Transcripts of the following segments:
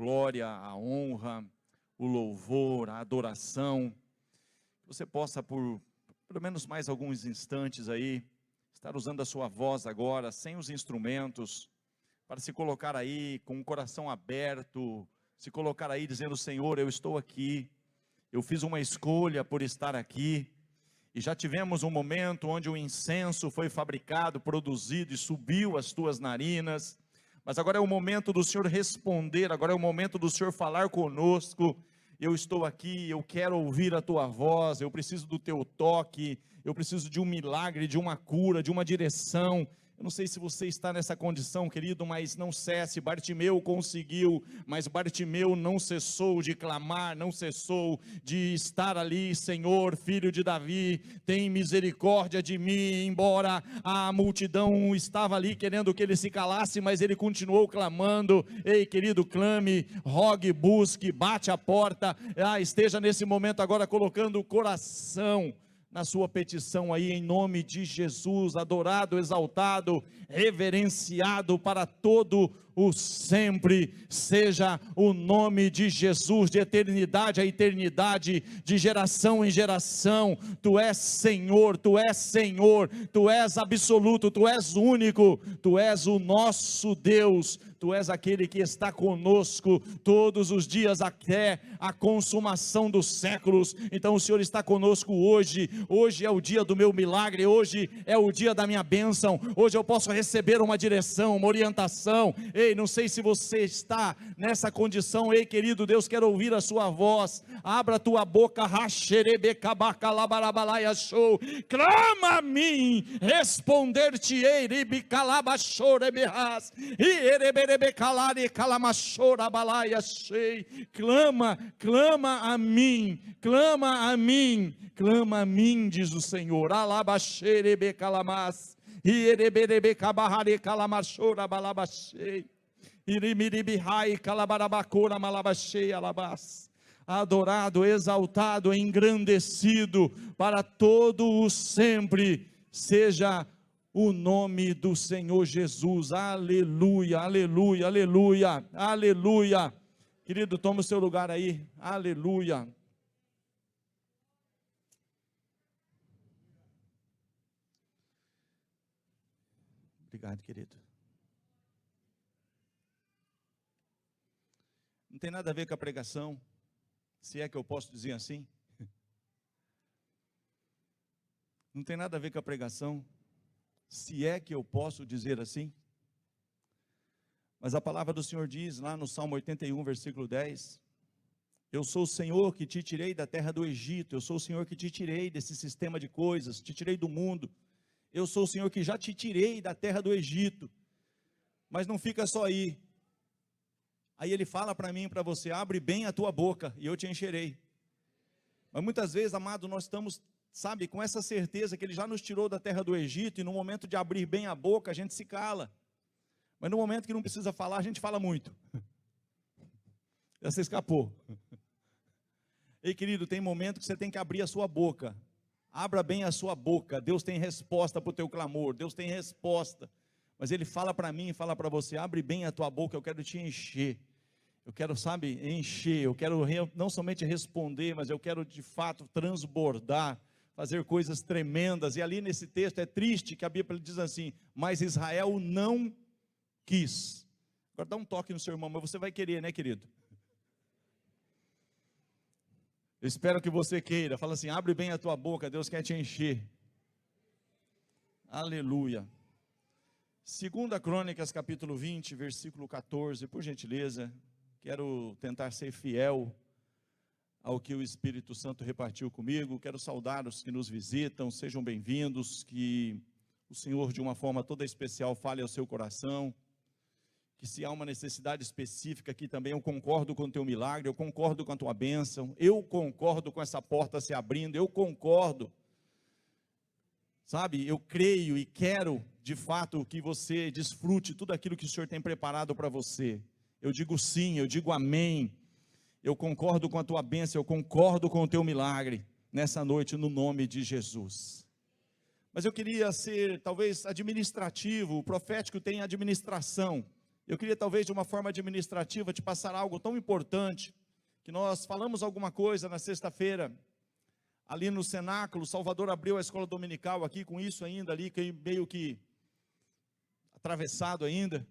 glória, a honra, o louvor, a adoração. Que você possa, por pelo menos mais alguns instantes aí, estar usando a sua voz agora, sem os instrumentos, para se colocar aí com o coração aberto, se colocar aí dizendo: Senhor, eu estou aqui, eu fiz uma escolha por estar aqui. E já tivemos um momento onde o incenso foi fabricado, produzido e subiu às tuas narinas. Mas agora é o momento do Senhor responder, agora é o momento do Senhor falar conosco. Eu estou aqui, eu quero ouvir a tua voz, eu preciso do teu toque, eu preciso de um milagre, de uma cura, de uma direção. Eu não sei se você está nessa condição, querido, mas não cesse. Bartimeu conseguiu, mas Bartimeu não cessou de clamar, não cessou de estar ali: Senhor, filho de Davi, tem misericórdia de mim. Embora a multidão estava ali querendo que ele se calasse, mas ele continuou clamando. Ei, querido, clame, rogue, busque, bate a porta. Esteja nesse momento agora colocando o coração na sua petição aí, em nome de Jesus, adorado, exaltado, reverenciado para todo o sempre, seja o nome de Jesus, de eternidade a eternidade, de geração em geração. Tu és Senhor, Tu és Senhor, Tu és absoluto, Tu és único, Tu és o nosso Deus, Tu és aquele que está conosco todos os dias até a consumação dos séculos. Então o Senhor está conosco hoje. Hoje é o dia do meu milagre, hoje é o dia da minha bênção, hoje eu posso receber uma direção, uma orientação. Ei, não sei se você está nessa condição. Ei, querido, Deus quer ouvir a sua voz. Abra a tua boca, clama a mim, responder-te-ei, clama, clama a mim, clama a mim, clama a mim, diz o Senhor. Alabaxerebe calamas, iereberebe cabarrare calamachora balabachei, irimiribirai calabarabacora malabachei alabás. Adorado, exaltado, engrandecido para todo o sempre seja o nome do Senhor Jesus. Aleluia, aleluia, aleluia, aleluia. Querido, toma o seu lugar aí. Aleluia. Obrigado, querido. Não tem nada a ver com a pregação, se é que eu posso dizer assim. Não tem nada a ver com a pregação, se é que eu posso dizer assim. Mas a palavra do Senhor diz lá no Salmo 81, versículo 10: eu sou o Senhor que te tirei da terra do Egito, eu sou o Senhor que te tirei desse sistema de coisas, te tirei do mundo. Eu sou o Senhor que já te tirei da terra do Egito. Mas não fica só aí. Aí ele fala para mim e para você: abre bem a tua boca e eu te encherei. Mas muitas vezes, amado, nós estamos, sabe, com essa certeza que ele já nos tirou da terra do Egito, e no momento de abrir bem a boca, a gente se cala. Mas no momento que não precisa falar, a gente fala muito. Já se escapou. Ei, querido, tem momento que você tem que abrir a sua boca. Abra bem a sua boca. Deus tem resposta para o teu clamor, Deus tem resposta. Mas ele fala para mim e fala para você: abre bem a tua boca, eu quero te encher. Eu quero, sabe, encher. Eu quero não somente responder, mas eu quero de fato transbordar, fazer coisas tremendas. E ali nesse texto é triste que a Bíblia diz assim: mas Israel não quis. Agora dá um toque no seu irmão: mas você vai querer, né, querido? Eu espero que você queira. Fala assim: abre bem a tua boca, Deus quer te encher. Aleluia. 2 Crônicas capítulo 20, versículo 14, por gentileza. Quero tentar ser fiel ao que o Espírito Santo repartiu comigo. Quero saudar os que nos visitam, sejam bem-vindos. Que o Senhor, de uma forma toda especial, fale ao seu coração. Que se há uma necessidade específica aqui também, eu concordo com o teu milagre, eu concordo com a tua bênção, eu concordo com essa porta se abrindo, eu concordo. Sabe, eu creio e quero, de fato, que você desfrute tudo aquilo que o Senhor tem preparado para você. Eu digo sim, eu digo amém. Eu concordo com a tua bênção, eu concordo com o teu milagre, nessa noite, no nome de Jesus. Mas eu queria ser, talvez, administrativo. O profético tem administração. Eu queria talvez de uma forma administrativa te passar algo tão importante, que nós falamos alguma coisa na sexta-feira, ali no cenáculo. Salvador abriu a escola dominical aqui, com isso ainda ali, meio que atravessado ainda.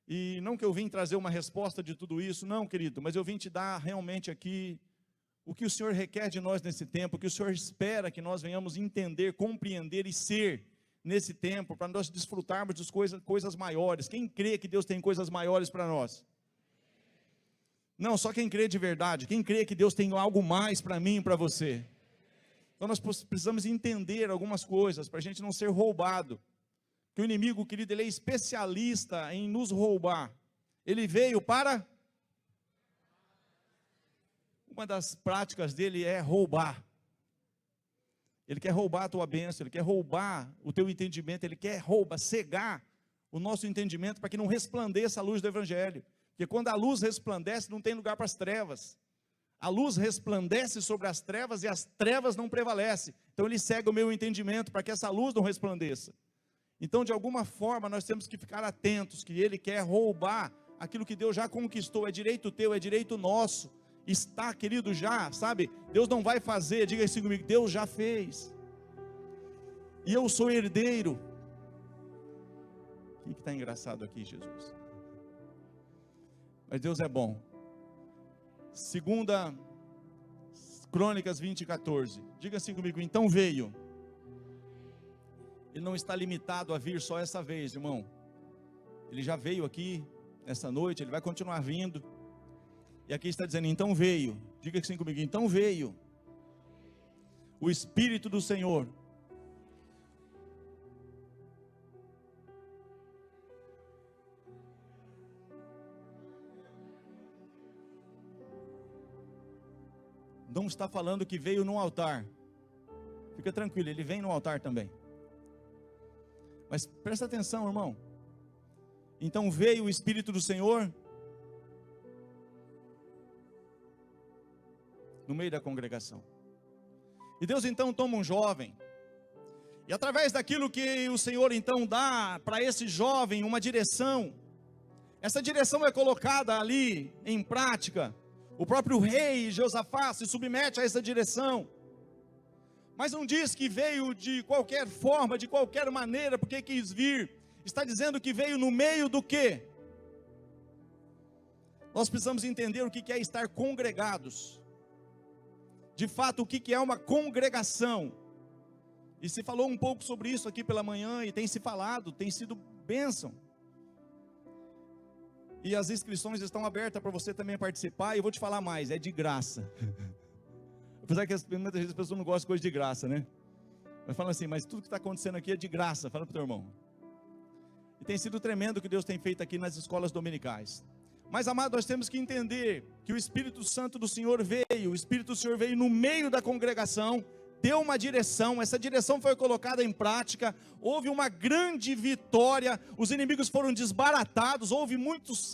E não que eu vim trazer uma resposta de tudo isso, não, querido, mas eu vim te dar realmente aqui o que o Senhor requer de nós nesse tempo, o que o Senhor espera que nós venhamos entender, compreender e ser nesse tempo, para nós desfrutarmos de coisas maiores. Quem crê que Deus tem coisas maiores para nós? Não, só quem crê de verdade, quem crê que Deus tem algo mais para mim e para você. Então nós precisamos entender algumas coisas, para a gente não ser roubado. Que o inimigo, querido, ele é especialista em nos roubar. Ele veio para... Uma das práticas dele é roubar. Ele quer roubar a tua bênção, ele quer roubar o teu entendimento, ele quer cegar o nosso entendimento para que não resplandeça a luz do Evangelho. Porque quando a luz resplandece, não tem lugar para as trevas. A luz resplandece sobre as trevas e as trevas não prevalecem. Então ele cega o meu entendimento para que essa luz não resplandeça. Então, de alguma forma, nós temos que ficar atentos, que ele quer roubar aquilo que Deus já conquistou. É direito teu, é direito nosso. Está, querido, já, sabe? Deus não vai fazer, diga assim comigo, Deus já fez. E eu sou herdeiro. O que está engraçado aqui, Jesus? Mas Deus é bom. Segunda Crônicas 20:14. Diga assim comigo, então veio. Ele não está limitado a vir só essa vez, irmão. Ele já veio aqui essa noite, ele vai continuar vindo. E aqui está dizendo, então veio. Diga assim comigo, então veio o Espírito do Senhor. Não está falando que veio no altar. Fica tranquilo, ele vem no altar também. Mas presta atenção, irmão. Então veio o Espírito do Senhor no meio da congregação. E Deus então toma um jovem, e através daquilo que o Senhor então dá para esse jovem uma direção, essa direção é colocada ali em prática. O próprio rei Josafá se submete a essa direção, mas não diz que veio de qualquer forma, de qualquer maneira, porque quis vir. Está dizendo que veio no meio do quê? Nós precisamos entender o que é estar congregados. De fato, o que é uma congregação? E se falou um pouco sobre isso aqui pela manhã, e tem se falado, tem sido bênção. E as inscrições estão abertas para você também participar, e eu vou te falar mais, é de graça. Apesar que muitas vezes as pessoas não gostam de coisa de graça, né? Mas falam assim, mas tudo que está acontecendo aqui é de graça, fala para o teu irmão. E tem sido tremendo o que Deus tem feito aqui nas escolas dominicais. Mas, amado, nós temos que entender que o Espírito Santo do Senhor veio, o Espírito do Senhor veio no meio da congregação, deu uma direção, essa direção foi colocada em prática, houve uma grande vitória, os inimigos foram desbaratados, houve muitos,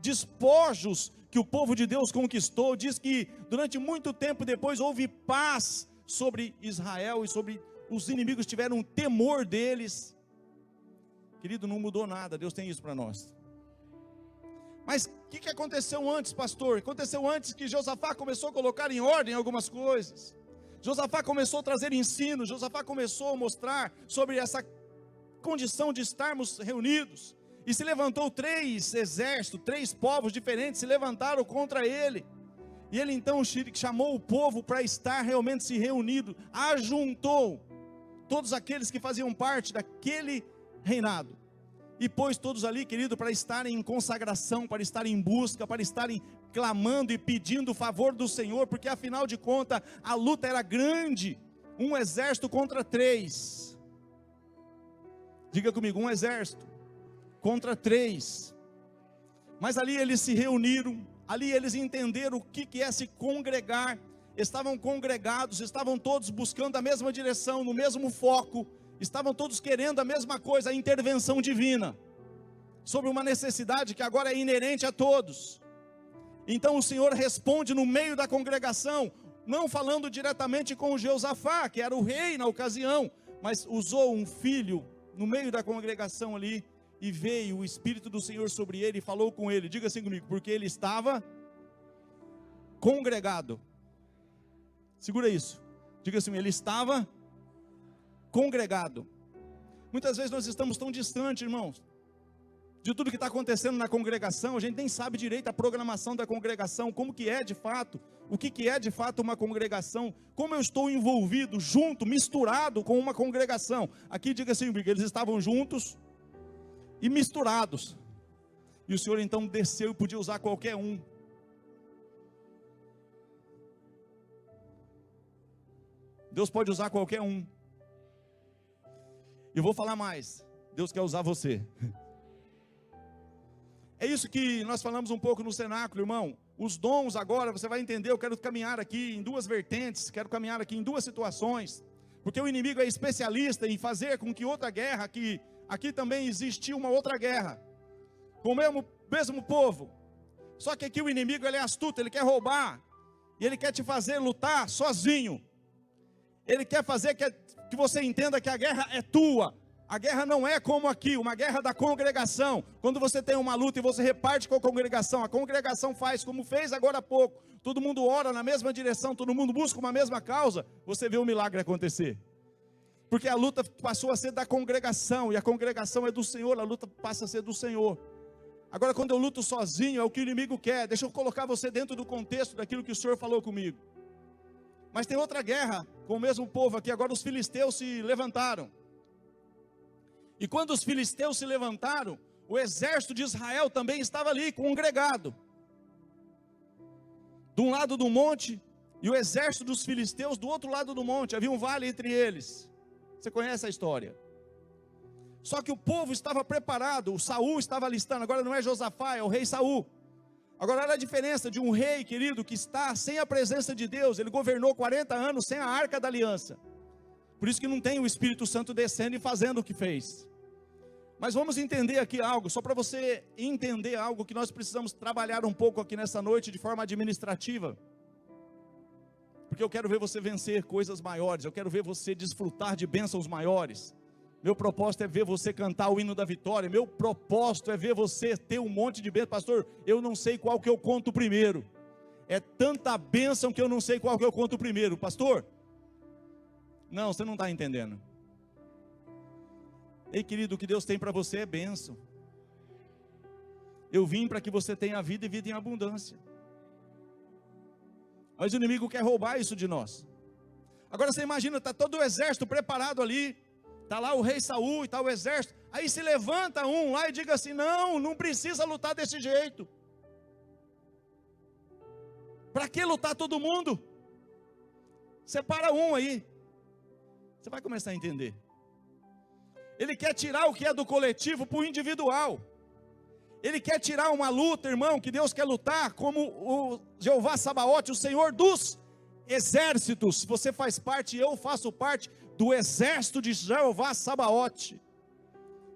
despojos que o povo de Deus conquistou. Diz que durante muito tempo depois houve paz sobre Israel, e sobre os inimigos tiveram um temor deles. Querido, não mudou nada, Deus tem isso para nós. Mas o que aconteceu antes, pastor? Aconteceu antes que Josafá começou a colocar em ordem algumas coisas. Josafá começou a trazer ensino, Josafá começou a mostrar sobre essa condição de estarmos reunidos. E se levantou 3 exércitos, 3 povos diferentes se levantaram contra ele. E ele então chamou o povo para estar realmente se reunido, ajuntou todos aqueles que faziam parte daquele reinado. E pôs todos ali, querido, para estarem em consagração, para estarem em busca, para estarem clamando e pedindo o favor do Senhor, porque afinal de contas, a luta era grande, um exército contra 3, diga comigo, um exército contra 3, mas ali eles se reuniram, ali eles entenderam o que é se congregar, estavam congregados, estavam todos buscando a mesma direção, no mesmo foco, estavam todos querendo a mesma coisa, a intervenção divina, sobre uma necessidade que agora é inerente a todos. Então o Senhor responde no meio da congregação, não falando diretamente com Josafá, que era o rei na ocasião, mas usou um filho no meio da congregação ali, e veio o Espírito do Senhor sobre ele e falou com ele. Diga assim comigo, porque ele estava congregado. Segura isso. Diga assim, ele estava congregado. Muitas vezes nós estamos tão distantes, irmãos, de tudo que está acontecendo na congregação. A gente nem sabe direito a programação da congregação, como que é de fato, o que é de fato uma congregação, como eu estou envolvido, junto, misturado com uma congregação. Aqui diga assim, eles estavam juntos e misturados, e o Senhor então desceu e podia usar qualquer um. Deus pode usar qualquer um. E vou falar mais, Deus quer usar você. É isso que nós falamos um pouco no cenáculo, irmão. Os dons agora, você vai entender, eu quero caminhar aqui em duas vertentes, quero caminhar aqui em duas situações, porque o inimigo é especialista em fazer com que outra guerra, que aqui também existiu uma outra guerra, com o mesmo povo, só que aqui o inimigo ele é astuto, ele quer roubar, e ele quer te fazer lutar sozinho, ele quer fazer que você entenda que a guerra é tua. A guerra não é como aqui, uma guerra da congregação. Quando você tem uma luta e você reparte com a congregação faz como fez agora há pouco. Todo mundo ora na mesma direção, todo mundo busca uma mesma causa. Você vê um milagre acontecer. Porque a luta passou a ser da congregação, e a congregação é do Senhor, a luta passa a ser do Senhor. Agora quando eu luto sozinho, é o que o inimigo quer. Deixa eu colocar você dentro do contexto daquilo que o Senhor falou comigo. Mas tem outra guerra com o mesmo povo aqui. Agora os filisteus se levantaram. E quando os filisteus se levantaram, o exército de Israel também estava ali, congregado. De um lado do monte, e o exército dos filisteus do outro lado do monte. Havia um vale entre eles. Você conhece a história. Só que o povo estava preparado, o Saul estava alistando. Agora não é Josafá, é o rei Saul. Agora olha a diferença de um rei, querido, que está sem a presença de Deus. Ele governou 40 anos sem a arca da aliança. Por isso que não tem o Espírito Santo descendo e fazendo o que fez. Mas vamos entender aqui algo, só para você entender algo que nós precisamos trabalhar um pouco aqui nessa noite de forma administrativa. Porque eu quero ver você vencer coisas maiores, eu quero ver você desfrutar de bênçãos maiores. Meu propósito é ver você cantar o hino da vitória, meu propósito é ver você ter um monte de bênção. Pastor, eu não sei qual que eu conto primeiro. É tanta bênção que eu não sei qual que eu conto primeiro. Pastor, não, você não está entendendo. Ei, querido, o que Deus tem para você é bênção. Eu vim para que você tenha vida e vida em abundância. Mas o inimigo quer roubar isso de nós. Agora você imagina, está todo o exército preparado ali. Está lá o rei Saul e está o exército. Aí se levanta um lá e diga assim, não precisa lutar desse jeito. Para que lutar todo mundo? Separa um aí. Você vai começar a entender. Ele quer tirar o que é do coletivo para o individual. Ele quer tirar uma luta, irmão, que Deus quer lutar, como o Jeová Sabaote, o Senhor dos exércitos. Você faz parte, eu faço parte do exército de Jeová Sabaote.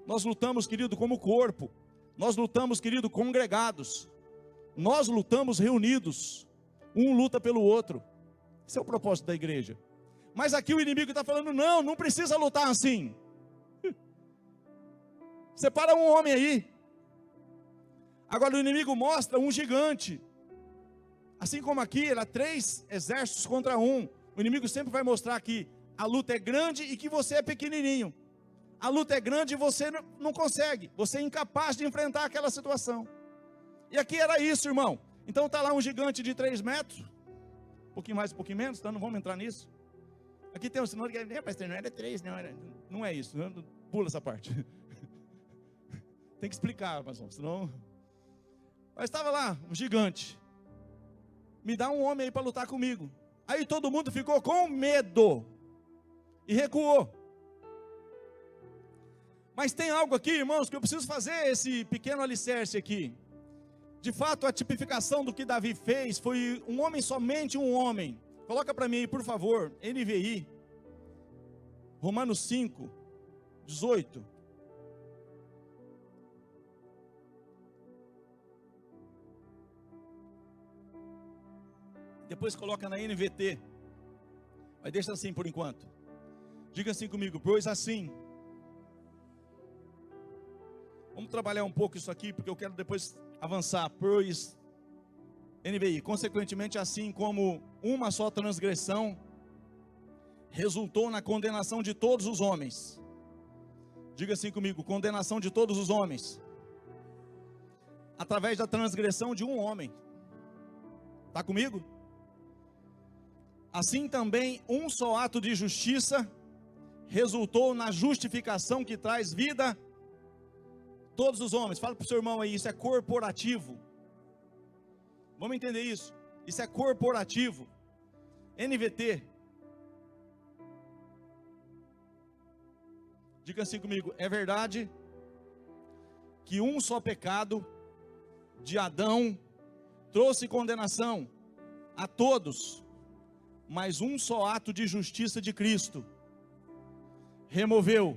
Nós lutamos, querido, como corpo. Nós lutamos, querido, congregados. Nós lutamos reunidos. Um luta pelo outro. Esse é o propósito da igreja. Mas aqui o inimigo está falando, não precisa lutar assim. Separa um homem aí. Agora o inimigo mostra um gigante. Assim como aqui era 3 exércitos contra 1. O inimigo sempre vai mostrar que a luta é grande e que você é pequenininho. A luta é grande e você não consegue. Você é incapaz de enfrentar aquela situação. E aqui era isso, irmão. Então está lá um gigante de 3 metros. Um pouquinho mais, um pouquinho menos. Então não vamos entrar nisso. Aqui tem um sinal que pastor, não era 3, não é isso. Pula essa parte. Tem que explicar, mas senão... Mas estava lá, um gigante. Me dá um homem aí para lutar comigo. Aí todo mundo ficou com medo. E recuou. Mas tem algo aqui, irmãos, que eu preciso fazer esse pequeno alicerce aqui. De fato, a tipificação do que Davi fez foi um homem, somente um homem. Coloca para mim aí, por favor, NVI. Romanos 5, 18. Depois coloca na NVT. Mas deixa assim por enquanto. Diga assim comigo, pois assim. Vamos trabalhar um pouco isso aqui, porque eu quero depois avançar. Pois, NVI, consequentemente, assim como uma só transgressão resultou na condenação de todos os homens. Diga assim comigo: condenação de todos os homens, através da transgressão de um homem. Está comigo? Assim também um só ato de justiça resultou na justificação que traz vida a todos os homens. Fala para o seu irmão aí, isso é corporativo. Vamos entender isso. Isso é corporativo. NVT. Diga assim comigo: é verdade que um só pecado de Adão trouxe condenação a todos, mas um só ato de justiça de Cristo removeu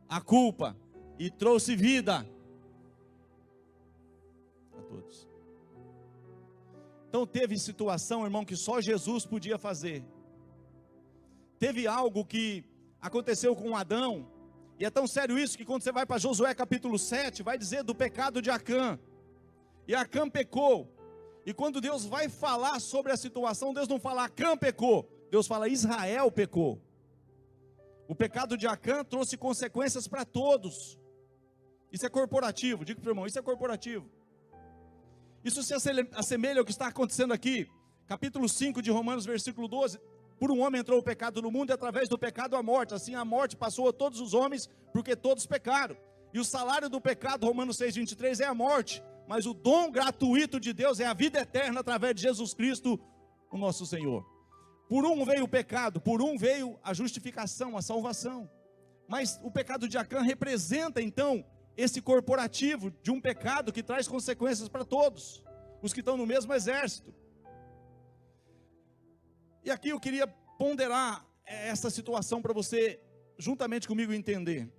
a culpa e trouxe vida a todos. Então teve situação, irmão, que só Jesus podia fazer. Teve algo que aconteceu com Adão, e é tão sério isso que quando você vai para Josué capítulo 7, vai dizer do pecado de Acã. E Acã pecou. E quando Deus vai falar sobre a situação, Deus não fala Acã pecou, Deus fala Israel pecou. O pecado de Acã trouxe consequências para todos. Isso é corporativo. Diga para o irmão, isso é corporativo. Isso se assemelha ao que está acontecendo aqui. Capítulo 5 de Romanos, versículo 12. Por um homem entrou o pecado no mundo, e através do pecado a morte. Assim a morte passou a todos os homens, porque todos pecaram. E o salário do pecado, Romanos 6, 23, é a morte. Mas o dom gratuito de Deus é a vida eterna através de Jesus Cristo, o nosso Senhor. Por um veio o pecado, por um veio a justificação, a salvação. Mas o pecado de Acã representa então esse corporativo de um pecado que traz consequências para todos, os que estão no mesmo exército. E aqui eu queria ponderar essa situação para você, juntamente comigo, entender.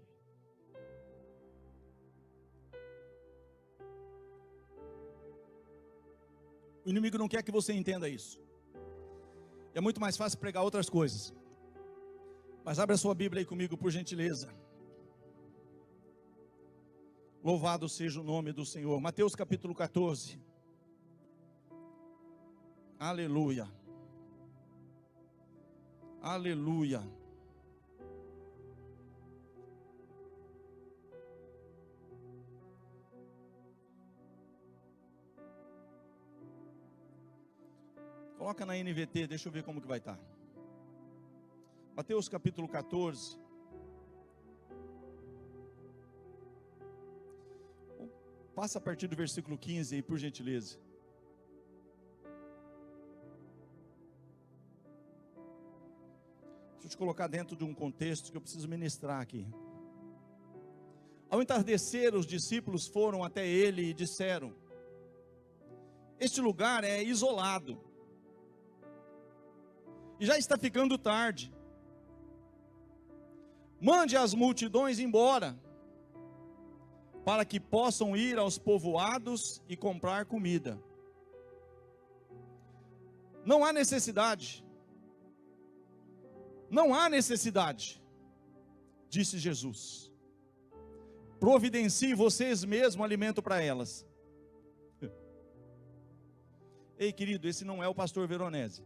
O inimigo não quer que você entenda isso. É muito mais fácil pregar outras coisas. Mas abre a sua Bíblia aí comigo, por gentileza. Louvado seja o nome do Senhor. Mateus capítulo 14. Aleluia. Aleluia. Coloca na NVT, deixa eu ver como que vai estar. Mateus capítulo 14. Passa a partir do versículo 15 aí, por gentileza. Deixa eu te colocar dentro de um contexto que eu preciso ministrar aqui. Ao entardecer, os discípulos foram até ele e disseram: este lugar é isolado, e já está ficando tarde. Mande as multidões embora, para que possam ir aos povoados e comprar comida. Não há necessidade. Não há necessidade, disse Jesus. Providencie vocês mesmos alimento para elas. Ei, querido, esse não é o pastor Veronese.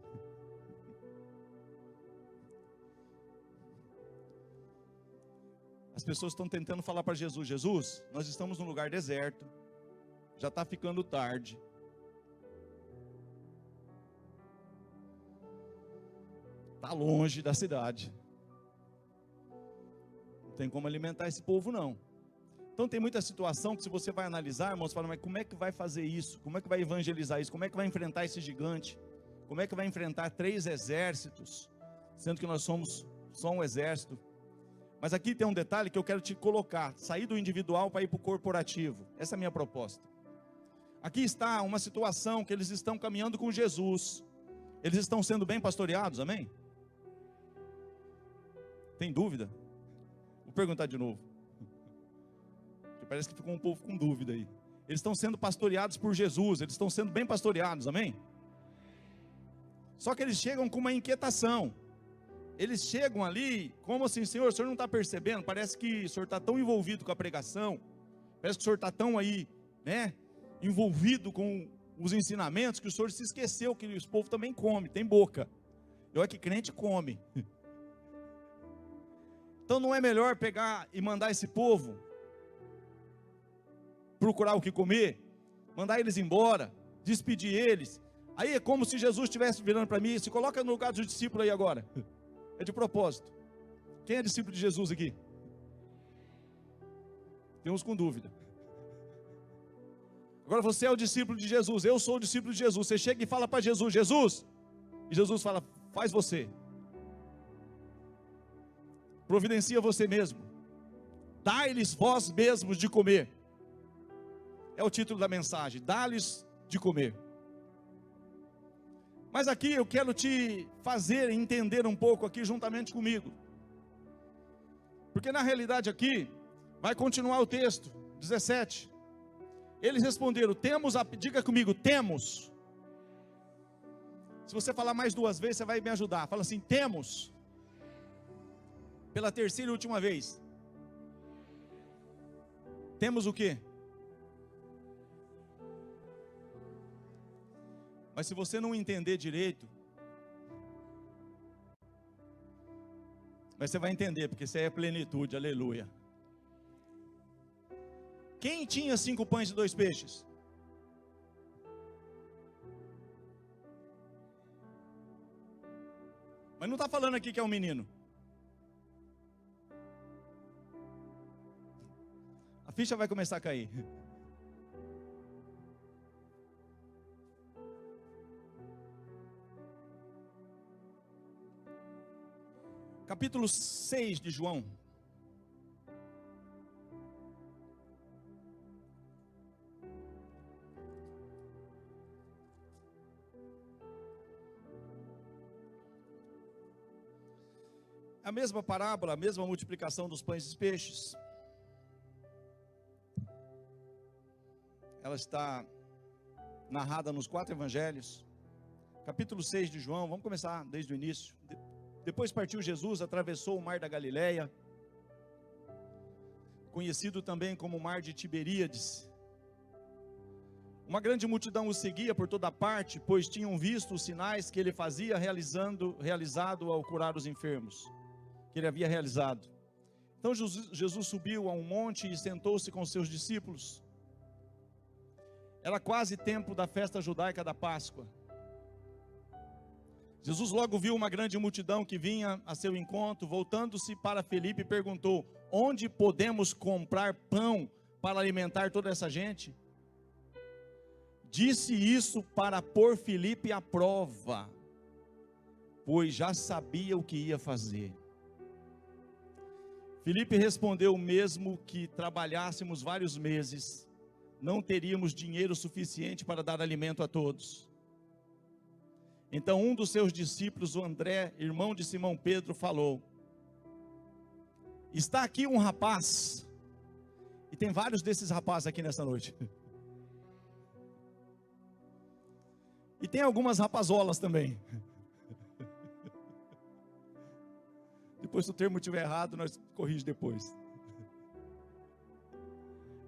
As pessoas estão tentando falar para Jesus: Jesus, nós estamos num lugar deserto, já está ficando tarde. Está longe da cidade. Não tem como alimentar esse povo não. Então tem muita situação que, se você vai analisar, irmãos, fala: mas como é que vai fazer isso? Como é que vai evangelizar isso? Como é que vai enfrentar esse gigante? Como é que vai enfrentar 3 exércitos, sendo que nós somos só um exército? Mas aqui tem um detalhe que eu quero te colocar: sair do individual para ir para o corporativo. Essa é a minha proposta. Aqui está uma situação que eles estão caminhando com Jesus. Eles estão sendo bem pastoreados, amém? Tem dúvida? Vou perguntar de novo, porque parece que ficou um povo com dúvida aí. Eles estão sendo pastoreados por Jesus, eles estão sendo bem pastoreados, amém? Só que eles chegam com uma inquietação. Eles chegam ali como assim: Senhor, o Senhor não está percebendo? Parece que o Senhor está tão envolvido com a pregação, Parece que o senhor está tão aí, né, envolvido com os ensinamentos, que o senhor se esqueceu que os povos também comem, tem boca. E olha que crente come. Então não é melhor pegar e mandar esse povo procurar o que comer, mandar eles embora, despedir eles? Aí é como se Jesus estivesse virando para mim: se coloca no lugar dos discípulos aí agora. É de propósito. Quem é discípulo de Jesus aqui? Tem uns com dúvida. Agora você é o discípulo de Jesus, eu sou o discípulo de Jesus. Você chega e fala para Jesus: Jesus, e Jesus fala: faz você. Providencia você mesmo. Dá-lhes vós mesmos de comer. É o título da mensagem: dá-lhes de comer. Mas aqui eu quero te fazer entender um pouco aqui juntamente comigo. Porque na realidade aqui, vai continuar o texto, 17. Eles responderam: temos, diga comigo, temos. Se você falar mais duas vezes, você vai me ajudar. Fala assim: temos. Pela terceira e última vez. Temos o quê? Mas se você não entender direito, mas você vai entender, porque isso aí é plenitude, aleluia. Quem tinha 5 pães e 2 peixes? Mas não está falando aqui que é um menino. A ficha vai começar a cair. Capítulo 6 de João. A mesma parábola, a mesma multiplicação dos pães e dos peixes. Ela está narrada nos 4 evangelhos. Capítulo 6 de João, vamos começar desde o início. Depois partiu Jesus, atravessou o mar da Galileia, conhecido também como o mar de Tiberíades. Uma grande multidão o seguia por toda parte, pois tinham visto os sinais que ele fazia realizado ao curar os enfermos, que ele havia realizado. Então Jesus subiu a um monte e sentou-se com seus discípulos. Era quase tempo da festa judaica da Páscoa. Jesus logo viu uma grande multidão que vinha a seu encontro. Voltando-se para Filipe, perguntou: onde podemos comprar pão para alimentar toda essa gente? Disse isso para pôr Filipe à prova, pois já sabia o que ia fazer. Filipe respondeu: mesmo que trabalhássemos vários meses, não teríamos dinheiro suficiente para dar alimento a todos. Então um dos seus discípulos, o André, irmão de Simão Pedro, falou: está aqui um rapaz, e tem vários desses rapazes aqui nessa noite, e tem algumas rapazolas também. Depois, se o termo estiver errado, nós corrigimos depois.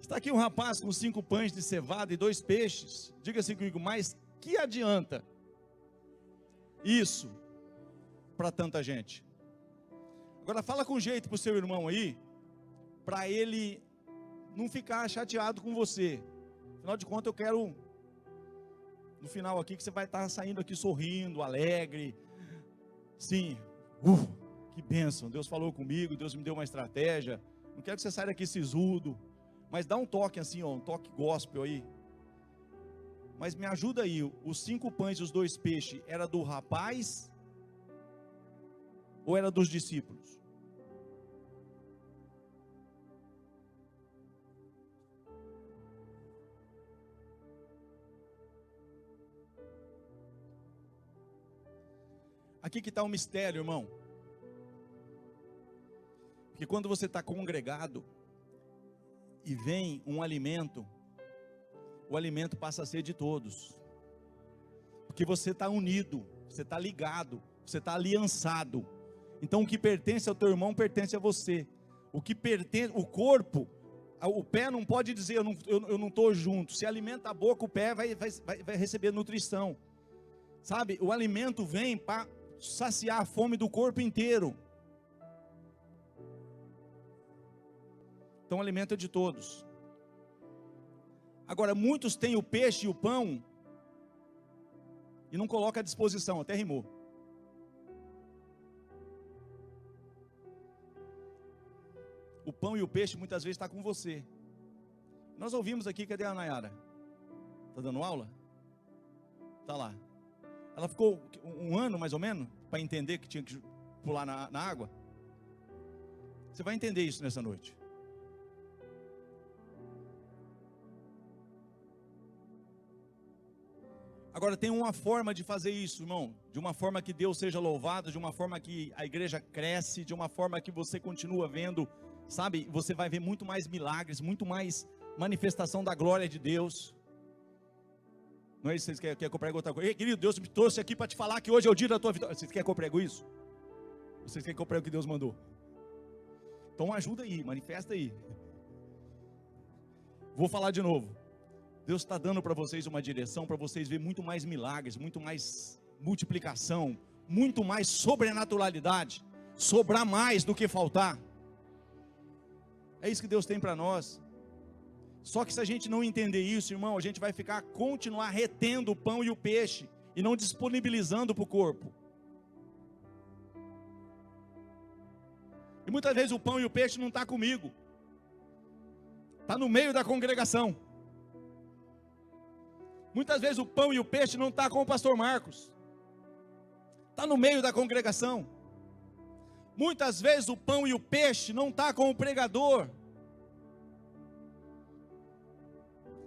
Está aqui um rapaz com 5 pães de cevada e 2 peixes. Diga-se comigo: mas que adianta isso para tanta gente? Agora fala com jeito para o seu irmão aí, para ele não ficar chateado com você. Afinal de contas, eu quero, no final aqui, que você vai estar saindo aqui sorrindo, alegre. Sim, que bênção, Deus falou comigo, Deus me deu uma estratégia. Não quero que você saia daqui sisudo, mas dá um toque assim, ó, um toque gospel aí. Mas me ajuda aí, os 5 pães e os 2 peixes, era do rapaz ou era dos discípulos? Aqui que está o mistério, irmão. Porque quando você está congregado e vem um alimento, o alimento passa a ser de todos. Porque você está unido, você está ligado, você está aliançado. Então o que pertence ao teu irmão pertence a você. O que pertence, o corpo O pé não pode dizer, eu não estou junto. Se alimenta a boca, o pé vai receber nutrição. Sabe, o alimento vem para saciar a fome do corpo inteiro. Então o alimento é de todos. Agora, muitos têm o peixe e o pão e não colocam à disposição, até rimou. O pão e o peixe muitas vezes está com você. Nós ouvimos aqui, cadê a Nayara? Está dando aula? Está lá. Ela ficou um ano mais ou menos para entender que tinha que pular na água. Você vai entender isso nessa noite. Agora tem uma forma de fazer isso, irmão. De uma forma que Deus seja louvado, de uma forma que a igreja cresce, de uma forma que você continua vendo, sabe? Você vai ver muito mais milagres, muito mais manifestação da glória de Deus. Não é isso que vocês querem que eu pregue outra coisa? Ei, querido, Deus me trouxe aqui para te falar que hoje é o dia da tua vitória. Vocês querem que eu prego isso? Vocês querem que eu prego o que Deus mandou? Então ajuda aí, manifesta aí. Vou falar de novo. Deus está dando para vocês uma direção, para vocês verem muito mais milagres, muito mais multiplicação, muito mais sobrenaturalidade, sobrar mais do que faltar. É isso que Deus tem para nós. Só que se a gente não entender isso, irmão, a gente vai continuar retendo o pão e o peixe, e não disponibilizando para o corpo. E muitas vezes o pão e o peixe não está comigo, está no meio da congregação. Muitas vezes o pão e o peixe não está com o pastor Marcos, está no meio da congregação. Muitas vezes o pão e o peixe não está com o pregador,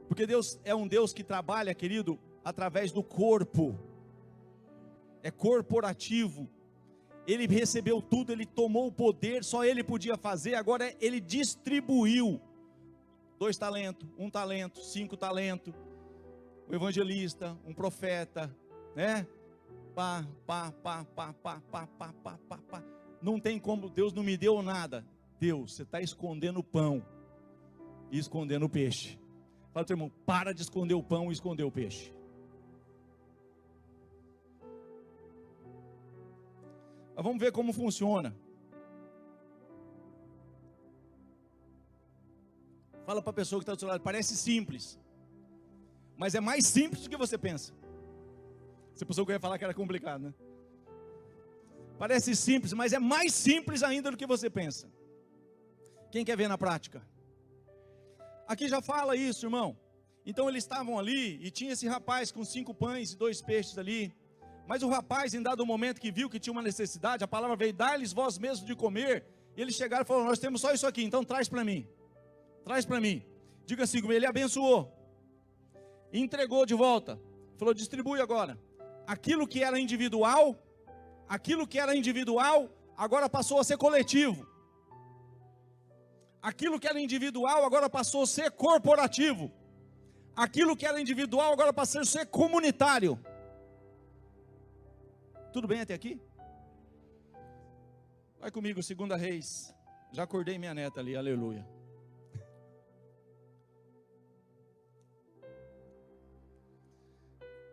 porque Deus é um Deus que trabalha, querido, através do corpo, é corporativo. Ele recebeu tudo, ele tomou o poder, só ele podia fazer, agora ele distribuiu, 2 talentos, 1 talento, 5 talentos, um evangelista, um profeta, né? Não tem como, Deus não me deu nada. Deus, você está escondendo o pão e escondendo o peixe. Fala, teu irmão, para de esconder o pão e esconder o peixe. Mas vamos ver como funciona. Fala para a pessoa que está do seu lado, parece simples, mas é mais simples do que você pensa. Você pensou que eu ia falar que era complicado, né? Parece simples, mas é mais simples ainda do que você pensa. Quem quer ver na prática? Aqui já fala isso, irmão. Então eles estavam ali, e tinha esse rapaz com 5 pães e 2 peixes ali. Mas o rapaz, em dado momento que viu que tinha uma necessidade, a palavra veio, dá-lhes vós mesmos de comer. E eles chegaram e falaram, nós temos só isso aqui, então traz para mim. Traz para mim. Diga assim, ele abençoou. E entregou de volta. Falou, distribui agora. Aquilo que era individual, agora passou a ser coletivo. Aquilo que era individual, agora passou a ser corporativo. Aquilo que era individual, agora passou a ser comunitário. Tudo bem até aqui? Vai comigo, 2 Reis. Já acordei minha neta ali, aleluia.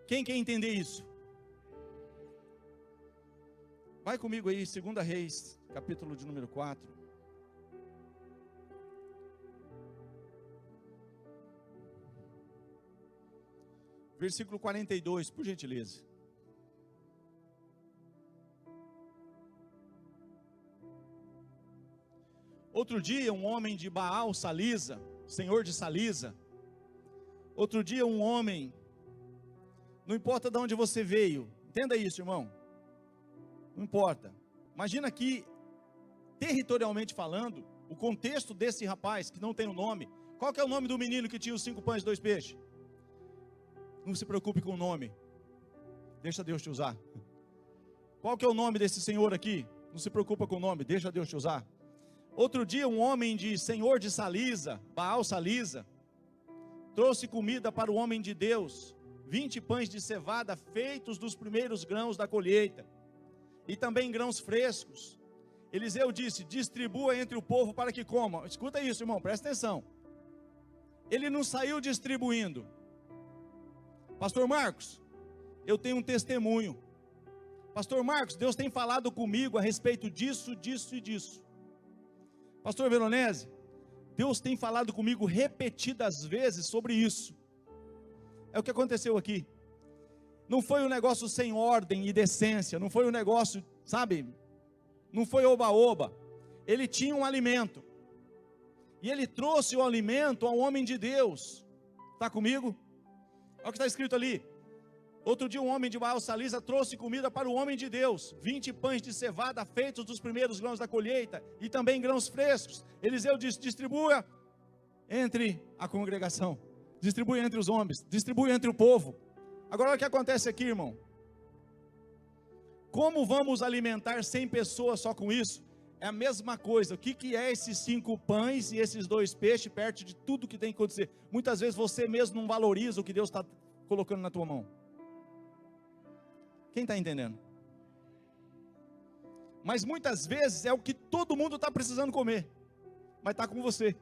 Quem quer entender isso? Vai comigo aí, 2 Reis, capítulo de número 4. Versículo 42, por gentileza. Outro dia um homem de Baal Salisa, senhor de Salisa. Outro dia um homem, não importa de onde você veio, entenda isso, irmão. Não importa. Imagina aqui, territorialmente falando, o contexto desse rapaz que não tem o nome. Qual que é o nome do menino que tinha os 5 pães e 2 peixes? Não se preocupe com o nome. Deixa Deus te usar. Qual que é o nome desse senhor aqui? Não se preocupa com o nome, deixa Deus te usar. Outro dia um homem de senhor de Salisa, Baal Salisa, trouxe comida para o homem de Deus, 20 pães de cevada feitos dos primeiros grãos da colheita, e também grãos frescos. Eliseu disse, distribua entre o povo para que comam. Escuta isso, irmão, presta atenção. Ele não saiu distribuindo. Pastor Marcos, eu tenho um testemunho. Pastor Marcos, Deus tem falado comigo a respeito disso, disso e disso. Pastor Veronese, Deus tem falado comigo repetidas vezes sobre isso. É o que aconteceu aqui. Não foi um negócio sem ordem e decência, não foi um negócio, sabe, não foi oba-oba. Ele tinha um alimento, e ele trouxe o alimento ao homem de Deus. Está comigo? Olha o que está escrito ali. Outro dia um homem de Baal Salisa trouxe comida para o homem de Deus, 20 pães de cevada feitos dos primeiros grãos da colheita, e também grãos frescos. Eliseu disse, distribua entre a congregação, distribui entre os homens, distribui entre o povo. Agora olha o que acontece aqui, irmão. Como vamos alimentar 100 pessoas só com isso? É a mesma coisa. O que é esses 5 pães e esses 2 peixes perto de tudo que tem que acontecer? Muitas vezes você mesmo não valoriza o que Deus está colocando na tua mão. Quem está entendendo? Mas muitas vezes é o que todo mundo está precisando comer, mas está com você.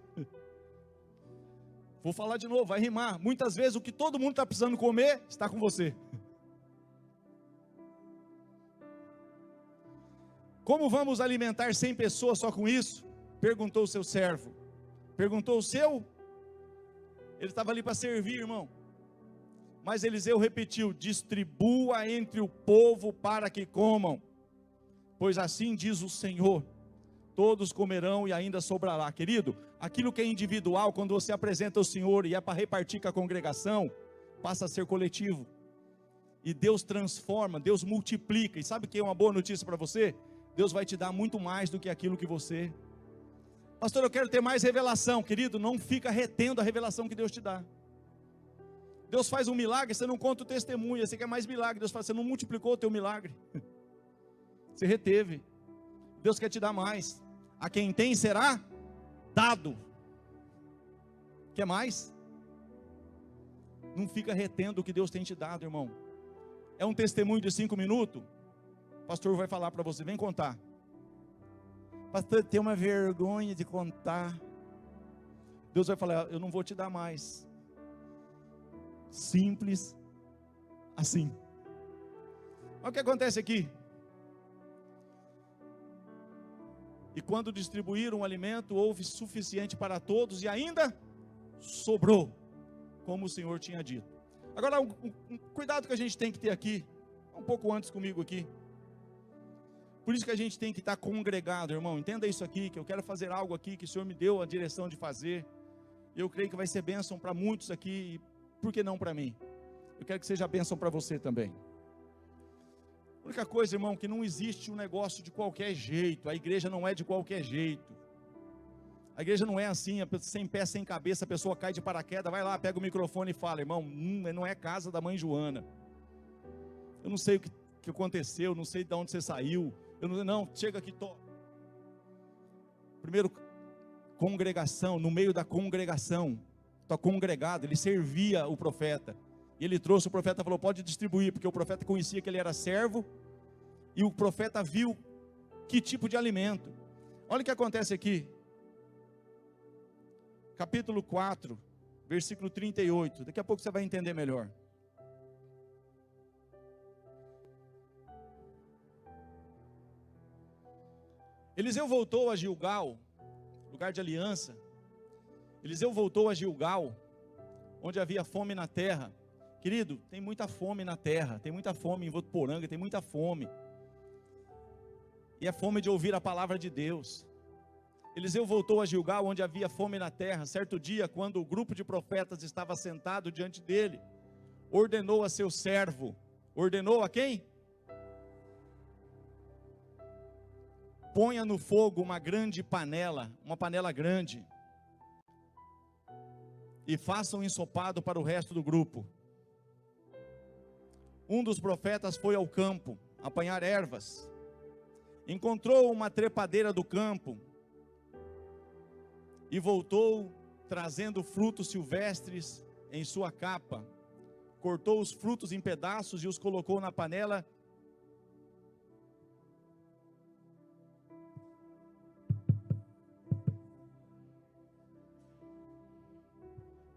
Vou falar de novo, vai rimar. Muitas vezes o que todo mundo está precisando comer está com você. Como vamos alimentar 100 pessoas só com isso? Perguntou o seu servo. Perguntou o seu? Ele estava ali para servir, irmão. Mas Eliseu repetiu, distribua entre o povo para que comam. Pois assim diz o Senhor, todos comerão e ainda sobrará. Querido, aquilo que é individual, quando você apresenta ao Senhor e é para repartir com a congregação, passa a ser coletivo. E Deus transforma, Deus multiplica. E sabe o que é uma boa notícia para você? Deus vai te dar muito mais do que aquilo que você... Pastor, eu quero ter mais revelação. Querido, não fica retendo a revelação que Deus te dá. Deus faz um milagre, você não conta o testemunho, você quer mais milagre. Deus fala, você não multiplicou o teu milagre. Você reteve. Deus quer te dar mais. A quem tem será dado. Quer mais? Não fica retendo o que Deus tem te dado, irmão. É um testemunho de 5 minutos? O pastor vai falar para você, vem contar. Pastor, tem uma vergonha de contar. Deus vai falar, eu não vou te dar mais. Simples assim. Olha o que acontece aqui. E quando distribuíram o alimento, houve suficiente para todos e ainda sobrou, como o Senhor tinha dito. Agora, um cuidado que a gente tem que ter aqui, um pouco antes comigo aqui. Por isso que a gente tem que estar congregado, irmão. Entenda isso aqui, que eu quero fazer algo aqui que o Senhor me deu a direção de fazer. Eu creio que vai ser bênção para muitos aqui, e por que não para mim? Eu quero que seja bênção para você também. A única coisa, irmão, que não existe um negócio de qualquer jeito. A igreja não é de qualquer jeito. A igreja não é assim, sem pé, sem cabeça, a pessoa cai de paraquedas, vai lá, pega o microfone e fala, irmão, não é casa da mãe Joana. Eu não sei o que aconteceu, não sei de onde você saiu. Não, chega aqui, primeiro, congregação, no meio da congregação, está congregado, ele servia o profeta. E ele trouxe, o profeta falou, pode distribuir, porque o profeta conhecia que ele era servo, e o profeta viu que tipo de alimento. Olha o que acontece aqui, capítulo 4, versículo 38, daqui a pouco você vai entender melhor. Eliseu voltou a Gilgal, lugar de aliança. Eliseu voltou a Gilgal, onde havia fome na terra. Querido, tem muita fome na terra, tem muita fome em Votuporanga, tem muita fome. E é fome de ouvir a palavra de Deus. Eliseu voltou a Gilgal, onde havia fome na terra. Certo dia, quando o grupo de profetas estava sentado diante dele, ordenou a seu servo. Ordenou a quem? Ponha no fogo uma grande panela, uma panela grande, e faça um ensopado para o resto do grupo. Um dos profetas foi ao campo apanhar ervas, encontrou uma trepadeira do campo e voltou trazendo frutos silvestres em sua capa. Cortou os frutos em pedaços e os colocou na panela.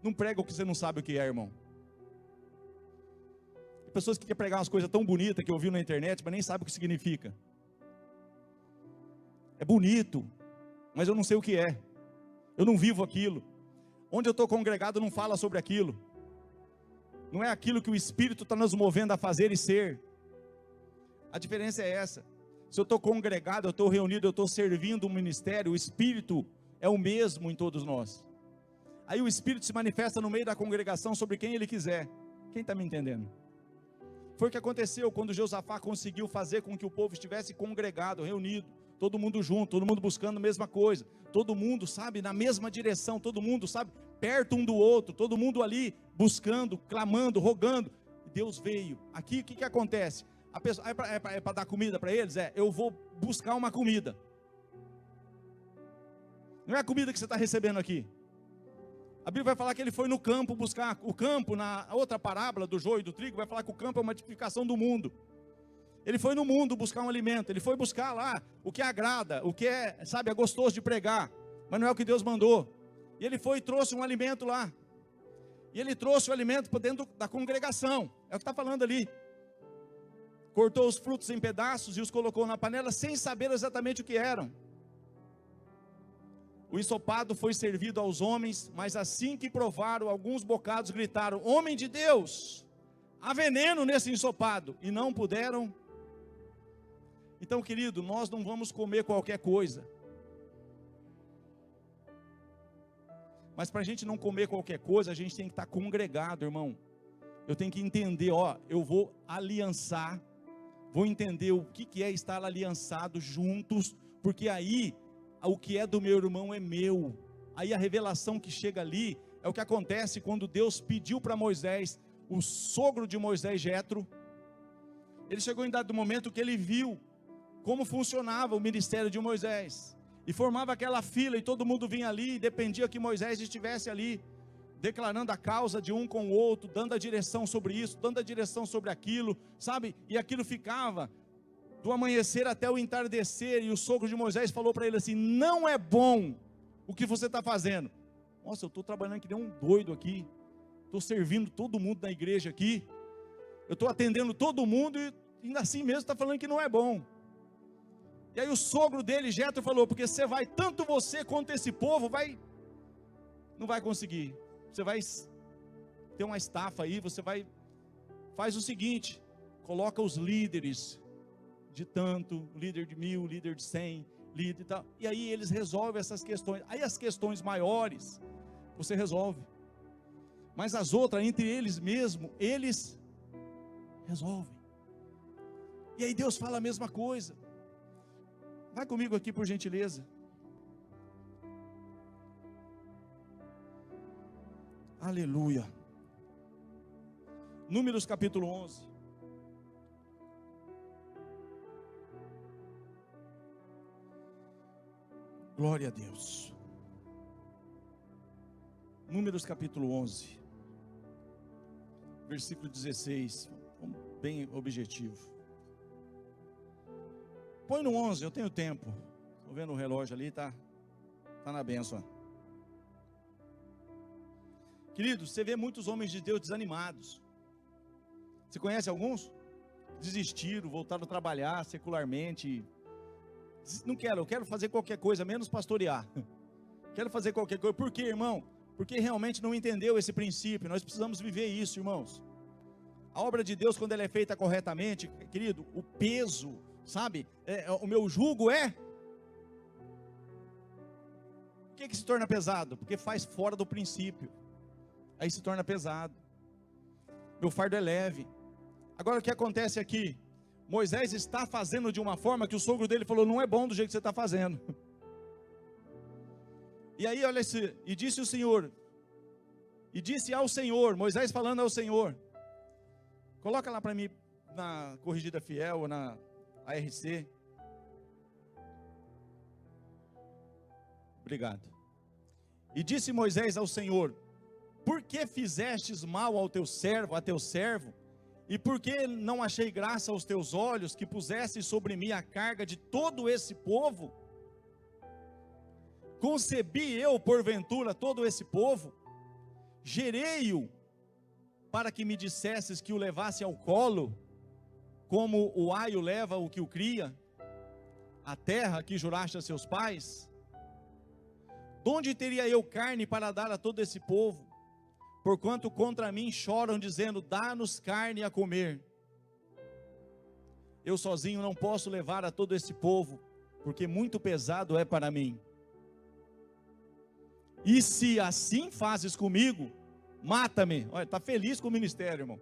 Não prega o que você não sabe o que é, irmão. Tem pessoas que querem pregar umas coisas tão bonitas que eu vi na internet, mas nem sabem o que significa. É bonito, mas eu não sei o que é. Eu não vivo aquilo. Onde eu estou congregado não fala sobre aquilo. Não é aquilo que o Espírito está nos movendo a fazer e ser. A diferença é essa. Se eu estou congregado, eu estou reunido, eu estou servindo um ministério, o Espírito é o mesmo em todos nós. Aí o Espírito se manifesta no meio da congregação sobre quem Ele quiser. Quem está me entendendo? Foi o que aconteceu quando Josafá conseguiu fazer com que o povo estivesse congregado, reunido, todo mundo junto, todo mundo buscando a mesma coisa, todo mundo, sabe, na mesma direção, todo mundo, sabe, perto um do outro, todo mundo ali buscando, clamando, rogando. Deus veio. Aqui o que acontece? A pessoa, é para dar comida para eles? Eu vou buscar uma comida. Não é a comida que você está recebendo aqui. A Bíblia vai falar que ele foi no campo buscar. O campo, na outra parábola do joio e do trigo, vai falar que o campo é uma tipificação do mundo. Ele foi no mundo buscar um alimento. Ele foi buscar lá o que agrada, o que é, sabe, é gostoso de pregar. Mas não é o que Deus mandou. E ele foi e trouxe um alimento lá. E ele trouxe o alimento para dentro da congregação. É o que está falando ali. Cortou os frutos em pedaços e os colocou na panela sem saber exatamente o que eram. O ensopado foi servido aos homens, mas assim que provaram alguns bocados, gritaram: homem de Deus, há veneno nesse ensopado, e não puderam. Então, querido, nós não vamos comer qualquer coisa. Mas para a gente não comer qualquer coisa, a gente tem que estar congregado, irmão. Eu tenho que entender, eu vou aliançar, vou entender o que é estar aliançado juntos, porque aí o que é do meu irmão é meu. Aí a revelação que chega ali é o que acontece quando Deus pediu para Moisés, o sogro de Moisés, Jetro. Ele chegou em dado momento que ele viu como funcionava o ministério de Moisés, e formava aquela fila, e todo mundo vinha ali, e dependia que Moisés estivesse ali, declarando a causa de um com o outro, dando a direção sobre isso, dando a direção sobre aquilo, sabe, e aquilo ficava do amanhecer até o entardecer. E o sogro de Moisés falou para ele assim: não é bom o que você está fazendo. Nossa, eu estou trabalhando que nem um doido aqui, estou servindo todo mundo na igreja aqui, eu estou atendendo todo mundo, e ainda assim mesmo está falando que não é bom. E aí o sogro dele, Jetro, falou: porque você vai, tanto você quanto esse povo, não vai conseguir, você vai ter uma estafa aí, faz o seguinte, coloca os líderes de tanto, líder de 1000, líder de 100, líder e tal, e aí eles resolvem essas questões. Aí as questões maiores, você resolve, mas as outras, entre eles mesmo, eles resolvem. E aí Deus fala a mesma coisa. Vai comigo aqui, por gentileza. Aleluia. Números capítulo 11. Glória a Deus. Números capítulo 11, versículo 16, bem objetivo. Põe no 11, eu tenho tempo. Estou vendo o relógio ali, tá na bênção. Querido, você vê muitos homens de Deus desanimados. Você conhece alguns? Desistiram, voltaram a trabalhar secularmente. Não quero, eu quero fazer qualquer coisa, menos pastorear. Quero fazer qualquer coisa. Por quê, irmão? Porque realmente não entendeu esse princípio. Nós precisamos viver isso, irmãos. A obra de Deus, quando ela é feita corretamente, querido, o peso, sabe, o meu jugo é... Por que se torna pesado? Porque faz fora do princípio. Aí se torna pesado. Meu fardo é leve. Agora o que acontece aqui? Moisés está fazendo de uma forma que o sogro dele falou: não é bom do jeito que você está fazendo. E aí olha esse, e disse o Senhor, e disse ao Senhor, Moisés falando ao Senhor, coloca lá para mim na Corrigida Fiel ou na ARC. Obrigado. E disse Moisés ao Senhor: por que fizestes mal ao teu servo, a teu servo? E por que não achei graça aos teus olhos, que pusesses sobre mim a carga de todo esse povo? Concebi eu, porventura, todo esse povo? gerei-o para que me dissesses que o levasse ao colo, como o aio leva o que o cria, a terra que juraste a seus pais? Donde teria eu carne para dar a todo esse povo? Porquanto contra mim choram, dizendo: dá-nos carne a comer. Eu sozinho não posso levar a todo esse povo, porque muito pesado é para mim. E se assim fazes comigo, mata-me. Olha, está feliz com o ministério, irmão.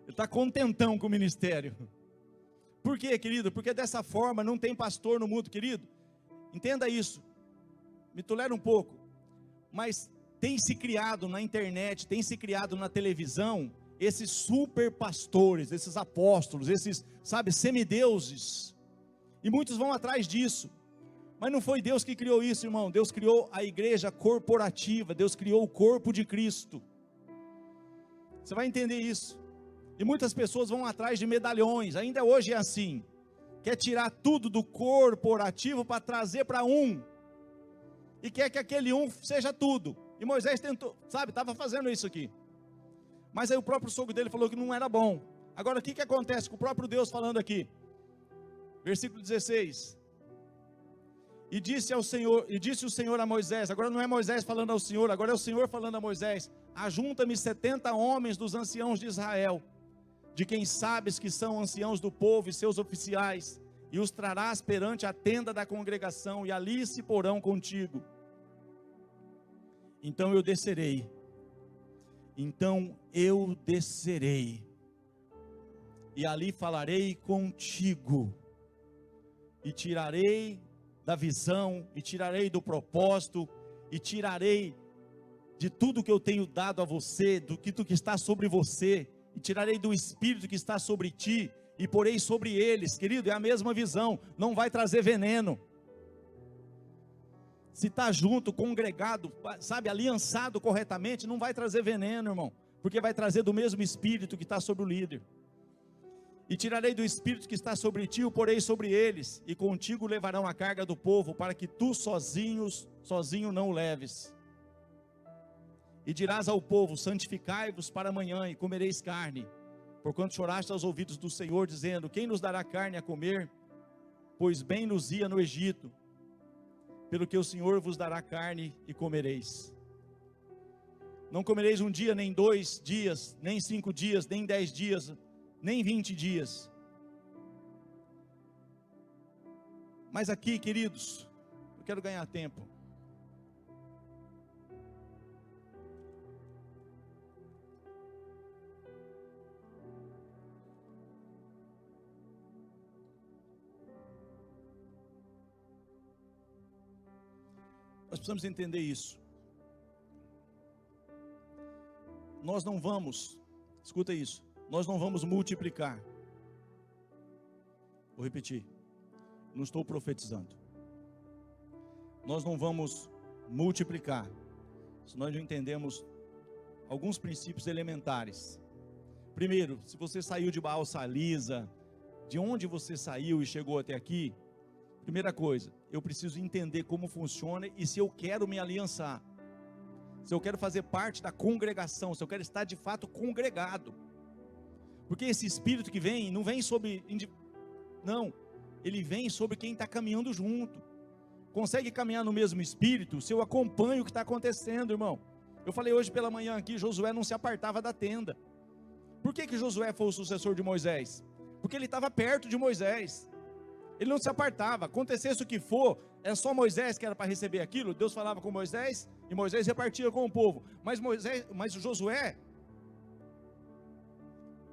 Ele está contentão com o ministério. Por quê, querido? Porque dessa forma não tem pastor no mundo, querido. Entenda isso. Me tolera um pouco. Mas tem se criado na internet, tem se criado na televisão, esses super pastores, esses apóstolos, esses, sabe, semideuses. E muitos vão atrás disso. Mas não foi Deus que criou isso, irmão. Deus criou a igreja corporativa. Deus criou o corpo de Cristo. Você vai entender isso. E muitas pessoas vão atrás de medalhões. Ainda hoje é assim. Quer tirar tudo do corporativo para trazer para um. E quer que aquele um seja tudo. E Moisés tentou, sabe, estava fazendo isso aqui. Mas aí o próprio sogro dele falou que não era bom. Agora o que acontece com o próprio Deus falando aqui? Versículo 16. E disse o Senhor a Moisés, agora não é Moisés falando ao Senhor, agora é o Senhor falando a Moisés: ajunta-me 70 homens dos anciãos de Israel, de quem sabes que são anciãos do povo e seus oficiais, e os trarás perante a tenda da congregação, e ali se porão contigo. Então eu descerei, e ali falarei contigo, e tirarei da visão, e tirarei do propósito, e tirarei de tudo que eu tenho dado a você, do que está sobre você, e tirarei do Espírito que está sobre ti, e porei sobre eles. Querido, é a mesma visão, não vai trazer veneno. Se está junto, congregado, sabe, aliançado corretamente, não vai trazer veneno, irmão, porque vai trazer do mesmo Espírito que está sobre o líder. E tirarei do Espírito que está sobre ti, o porei sobre eles, e contigo levarão a carga do povo, para que tu sozinho não o leves. E dirás ao povo: santificai-vos para amanhã, e comereis carne, porquanto choraste aos ouvidos do Senhor, dizendo: quem nos dará carne a comer? Pois bem nos ia no Egito, pelo que o Senhor vos dará carne e comereis. Não comereis um dia, nem 2 dias, nem 5 dias, nem 10 dias, nem 20 dias. Mas aqui, queridos, eu quero ganhar tempo. Nós precisamos entender isso. Nós não vamos, escuta isso, nós não vamos multiplicar. Vou repetir, não estou profetizando. Nós não vamos multiplicar, se nós não entendemos alguns princípios elementares. Primeiro, se você saiu de Baal Salisa, de onde você saiu e chegou até aqui, primeira coisa, eu preciso entender como funciona e se eu quero me aliançar, se eu quero fazer parte da congregação, se eu quero estar de fato congregado. Porque esse espírito que vem, não vem sobre, não, ele vem sobre quem está caminhando junto. Consegue caminhar no mesmo espírito se eu acompanho o que está acontecendo, irmão. Eu falei hoje pela manhã aqui, Josué não se apartava da tenda. Por que Josué foi o sucessor de Moisés? Porque ele estava perto de Moisés. Ele não se apartava, acontecesse o que for, era só Moisés que era para receber aquilo. Deus falava com Moisés, e Moisés repartia com o povo. Mas o Josué,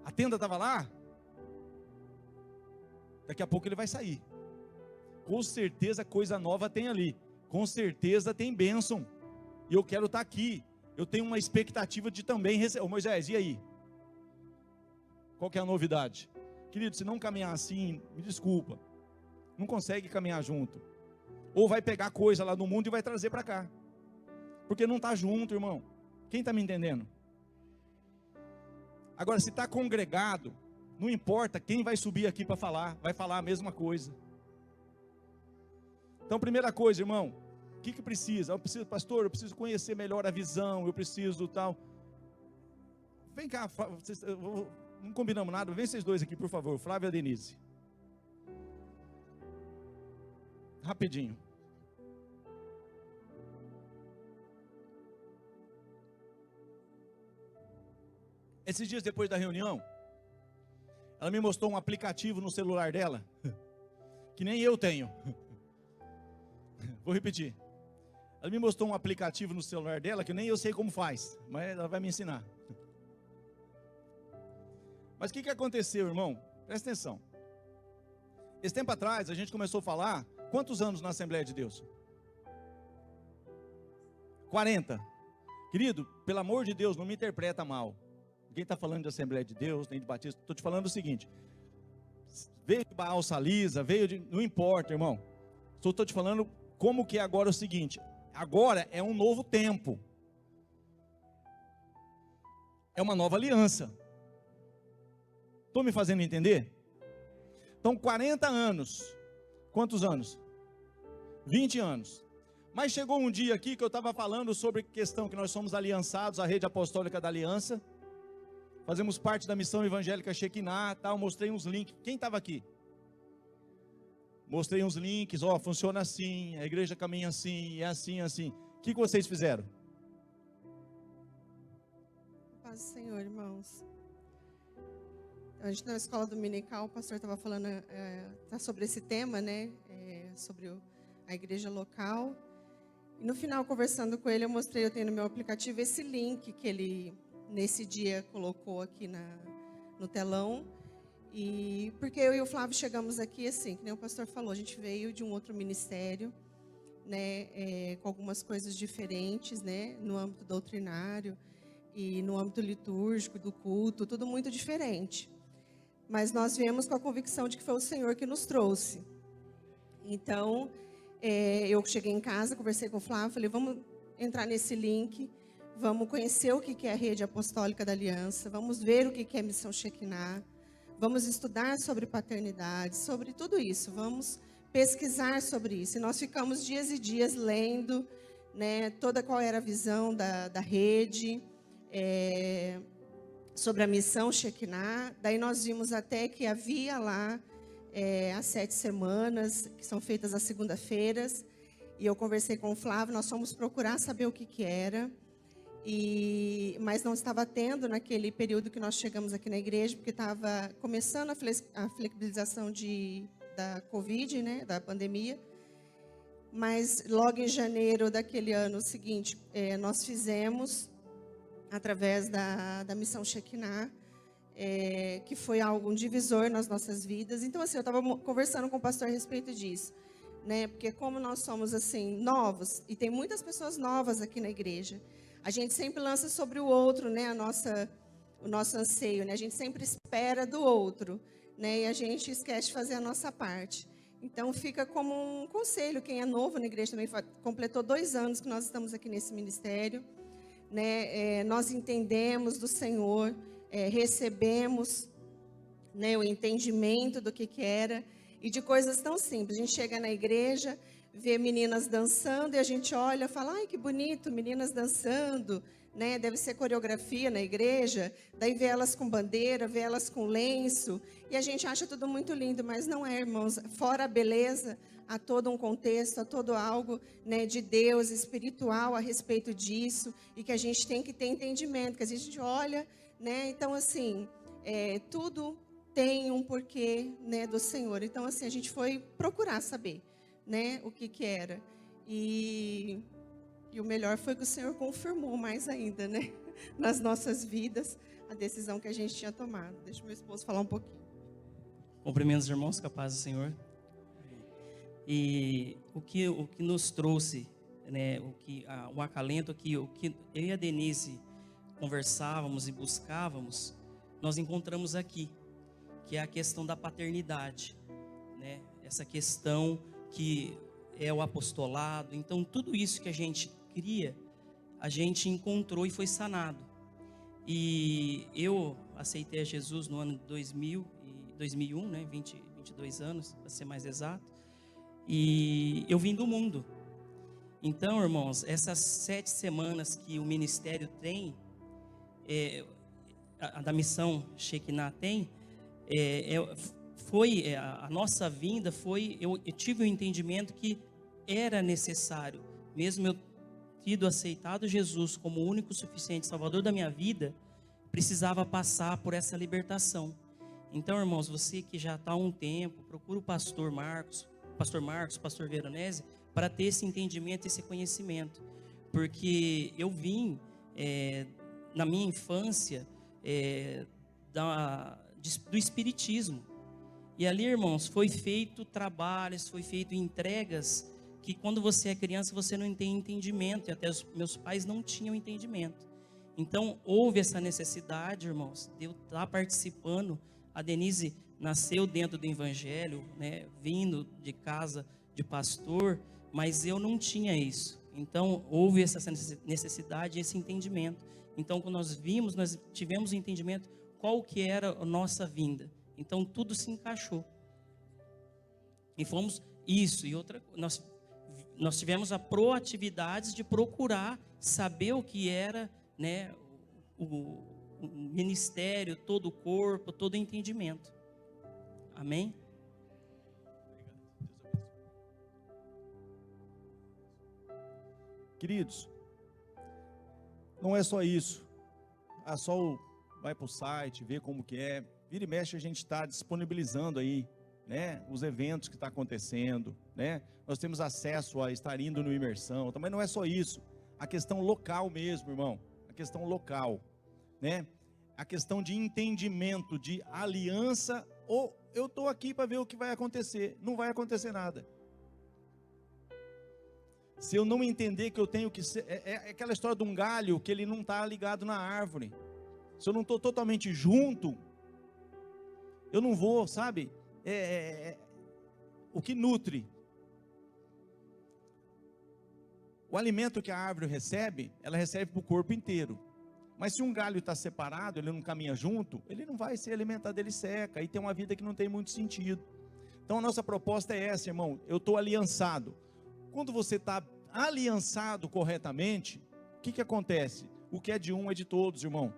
a tenda estava lá, daqui a pouco ele vai sair. Com certeza coisa nova tem ali, com certeza tem bênção, e eu quero estar aqui, eu tenho uma expectativa de também receber. Ô Moisés, e aí? Qual que é a novidade? Querido, se não caminhar assim, me desculpa, não consegue caminhar junto, ou vai pegar coisa lá do mundo e vai trazer para cá, porque não está junto, irmão. Quem está me entendendo? Agora, se está congregado, não importa quem vai subir aqui para falar, vai falar a mesma coisa. Então, primeira coisa, irmão, que precisa? Eu preciso, pastor, eu preciso conhecer melhor a visão, eu preciso tal. Vem cá, não combinamos nada, vem vocês dois aqui, por favor, Flávio e a Denise. Rapidinho. Esses dias depois da reunião, ela me mostrou um aplicativo no celular dela, que nem eu tenho. Vou repetir. Ela me mostrou um aplicativo no celular dela, que nem eu sei como faz, mas ela vai me ensinar. Mas o que aconteceu, irmão? Presta atenção. Esse tempo atrás, a gente começou a falar, quantos anos na Assembleia de Deus? 40. Querido, pelo amor de Deus, não me interpreta mal. Ninguém está falando de Assembleia de Deus, nem de Batista. Estou te falando o seguinte. Veio de Baal Salisa, veio de... Não importa, irmão. Estou te falando como que é agora o seguinte. Agora é um novo tempo. É uma nova aliança. Estou me fazendo entender? Então, 40 anos. Quantos anos? 20 anos. Mas chegou um dia aqui que eu estava falando sobre questão que nós somos aliançados à rede apostólica da aliança. Fazemos parte da missão evangélica Shekinah, tal. Mostrei uns links. Quem estava aqui? Mostrei uns links. Ó, funciona assim. A igreja caminha assim. É assim, assim. O que vocês fizeram? Paz do Senhor, irmãos. A gente na escola dominical, o pastor estava falando sobre esse tema, né? Sobre a igreja local. E no final, conversando com ele, eu tenho no meu aplicativo esse link que ele, nesse dia, colocou aqui no telão. E porque eu e o Flávio chegamos aqui assim, que nem o pastor falou, a gente veio de um outro ministério, né? Com algumas coisas diferentes, né? No âmbito doutrinário e no âmbito litúrgico, do culto, tudo muito diferente. Mas nós viemos com a convicção de que foi o Senhor que nos trouxe. Então, eu cheguei em casa, conversei com o Flávio, falei, vamos entrar nesse link, vamos conhecer o que é a rede apostólica da aliança, vamos ver o que é a missão Shekinah, vamos estudar sobre paternidade, sobre tudo isso, vamos pesquisar sobre isso. E nós ficamos dias e dias lendo, né, toda qual era a visão da rede, sobre a missão Shekinah. Daí nós vimos até que havia lá as 7 semanas, que são feitas às segunda-feiras, e eu conversei com o Flávio, nós fomos procurar saber o que era, mas não estava tendo naquele período que nós chegamos aqui na igreja, porque estava começando a flexibilização da Covid, né, da pandemia. Mas logo em janeiro daquele ano seguinte, nós fizemos, através da missão Shekinah, que foi algo um divisor nas nossas vidas. Então, assim, eu estava conversando com o pastor a respeito disso, né? Porque como nós somos, assim, novos, e tem muitas pessoas novas aqui na igreja, a gente sempre lança sobre o outro, né? O nosso anseio, né? A gente sempre espera do outro, né? E a gente esquece de fazer a nossa parte. Então, fica como um conselho, quem é novo na igreja também, completou 2 anos que nós estamos aqui nesse ministério, né? Nós entendemos do Senhor, recebemos, né, o entendimento do que era, e de coisas tão simples. A gente chega na igreja, vê meninas dançando, e a gente olha e fala, ai, que bonito, meninas dançando, né? Deve ser coreografia na igreja. Daí vê elas com bandeira, vê elas com lenço, e a gente acha tudo muito lindo, mas não é, irmãos. Fora a beleza, há todo um contexto, há todo algo, né, de Deus, espiritual a respeito disso, e que a gente tem que ter entendimento, que a gente olha, né? Então, assim, tudo tem um porquê, né, do Senhor. Então, assim, a gente foi procurar saber, né, o que era. E o melhor foi que o Senhor confirmou mais ainda, né, nas nossas vidas, a decisão que a gente tinha tomado. Deixa o meu esposo falar um pouquinho. Cumprimentos, irmãos, com a paz do Senhor. E o que nos trouxe, né, o acalento aqui, o que eu e a Denise conversávamos e buscávamos, nós encontramos aqui, que é a questão da paternidade, né? Essa questão que é o apostolado. Então, tudo isso que a gente cria, a gente encontrou e foi sanado. E eu aceitei a Jesus no ano de 2001, né? 22 anos, para ser mais exato. E eu vim do mundo. Então, irmãos, essas 7 semanas que o ministério tem, a da missão Shekinah tem, a nossa vinda foi, eu tive o entendimento que era necessário, mesmo eu tido aceitado Jesus como o único suficiente Salvador da minha vida, precisava passar por essa libertação. Então, irmãos, você que já está há um tempo, procura o pastor Marcos, pastor Veronese, para ter esse entendimento, esse conhecimento. Porque eu vim, na minha infância, do Espiritismo. E ali, irmãos, foi feito trabalhos, foi feito entregas, que quando você é criança, você não tem entendimento, e até os meus pais não tinham entendimento. Então, houve essa necessidade, irmãos, de eu estar participando. A Denise nasceu dentro do Evangelho, né, vindo de casa de pastor, mas eu não tinha isso. Então, houve essa necessidade, esse entendimento. Então, quando nós vimos, nós tivemos o entendimento qual que era a nossa vinda. Então, tudo se encaixou. E fomos isso e outra. Nós tivemos a proatividade de procurar saber o que era, né, o ministério, todo o corpo, todo o entendimento. Amém? Queridos, não é só isso. Vai para o site, vê como que é. Vira e mexe, a gente está disponibilizando aí, né, os eventos que estão acontecendo, né? Nós temos acesso a estar indo no imersão. Também não é só isso. A questão local mesmo, irmão. A questão local, né? A questão de entendimento, de aliança. Ou eu estou aqui para ver o que vai acontecer. Não vai acontecer nada. Se eu não entender que eu tenho que ser... É aquela história de um galho que ele não está ligado na árvore. Se eu não estou totalmente junto, eu não vou, sabe? O que nutre. O alimento que a árvore recebe, ela recebe para o corpo inteiro. Mas se um galho está separado, ele não caminha junto, ele não vai ser alimentado, ele seca. Aí tem uma vida que não tem muito sentido. Então a nossa proposta é essa, irmão. Eu estou aliançado. Quando você está aliançado corretamente, o que acontece? O que é de um é de todos, irmão.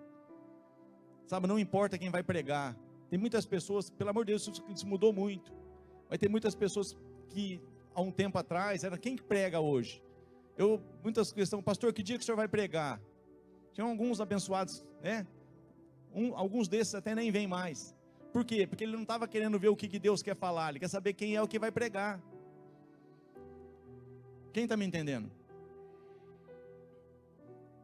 Sabe, não importa quem vai pregar. Tem muitas pessoas, pelo amor de Deus, isso mudou muito. Vai ter muitas pessoas que, há um tempo atrás, era quem que prega hoje? Muitas questões, pastor, que dia que o senhor vai pregar? Tinham alguns abençoados, né? Alguns desses até nem vêm mais. Por quê? Porque ele não estava querendo ver o que Deus quer falar, ele quer saber quem é o que vai pregar. Quem está me entendendo?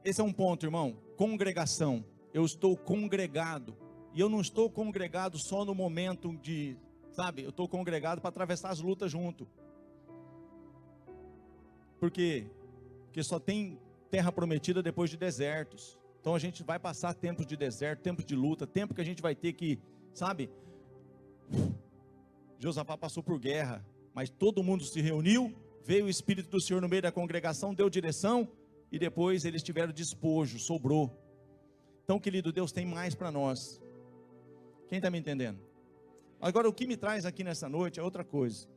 Esse é um ponto, irmão. Congregação. Eu estou congregado. E eu não estou congregado só no momento de, sabe, eu estou congregado para atravessar as lutas junto. Por quê? Porque só tem terra prometida depois de desertos. Então a gente vai passar tempos de deserto, tempos de luta, tempo que a gente vai ter que, sabe? Josafá passou por guerra, mas todo mundo se reuniu, veio o Espírito do Senhor no meio da congregação, deu direção, e depois eles tiveram despojo, sobrou. Então, querido, Deus tem mais para nós. Quem está me entendendo? Agora, o que me traz aqui nessa noite é outra coisa.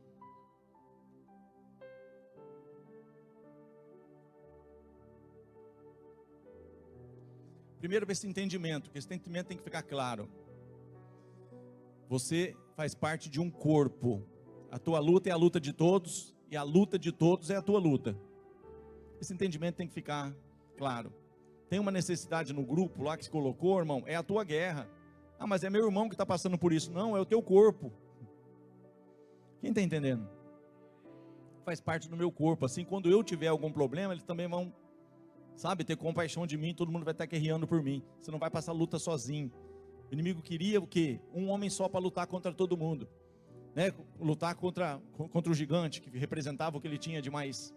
Primeiro, esse entendimento, que esse entendimento tem que ficar claro. Você faz parte de um corpo. A tua luta é a luta de todos, e a luta de todos é a tua luta. Esse entendimento tem que ficar claro. Tem uma necessidade no grupo lá que se colocou, irmão, é a tua guerra. Ah, mas é meu irmão que está passando por isso. Não, é o teu corpo. Quem está entendendo? Faz parte do meu corpo. Assim, quando eu tiver algum problema, eles também vão, sabe, ter compaixão de mim. Todo mundo vai estar guerreando por mim. Você não vai passar luta sozinho. O inimigo queria o quê? Um homem só para lutar contra todo mundo, né? Lutar contra o gigante que representava o que ele tinha de mais,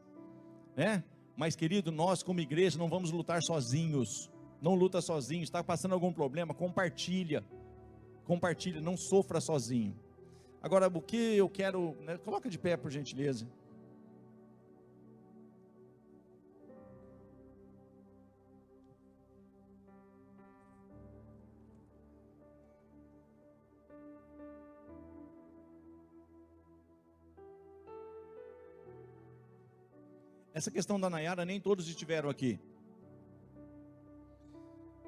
né? Mas, querido, nós como igreja não vamos lutar sozinhos. Não luta sozinho. Está passando algum problema? Compartilha. Compartilha, não sofra sozinho. Agora, o que eu quero, né? Coloca de pé, por gentileza. Essa questão da Nayara, nem todos estiveram aqui.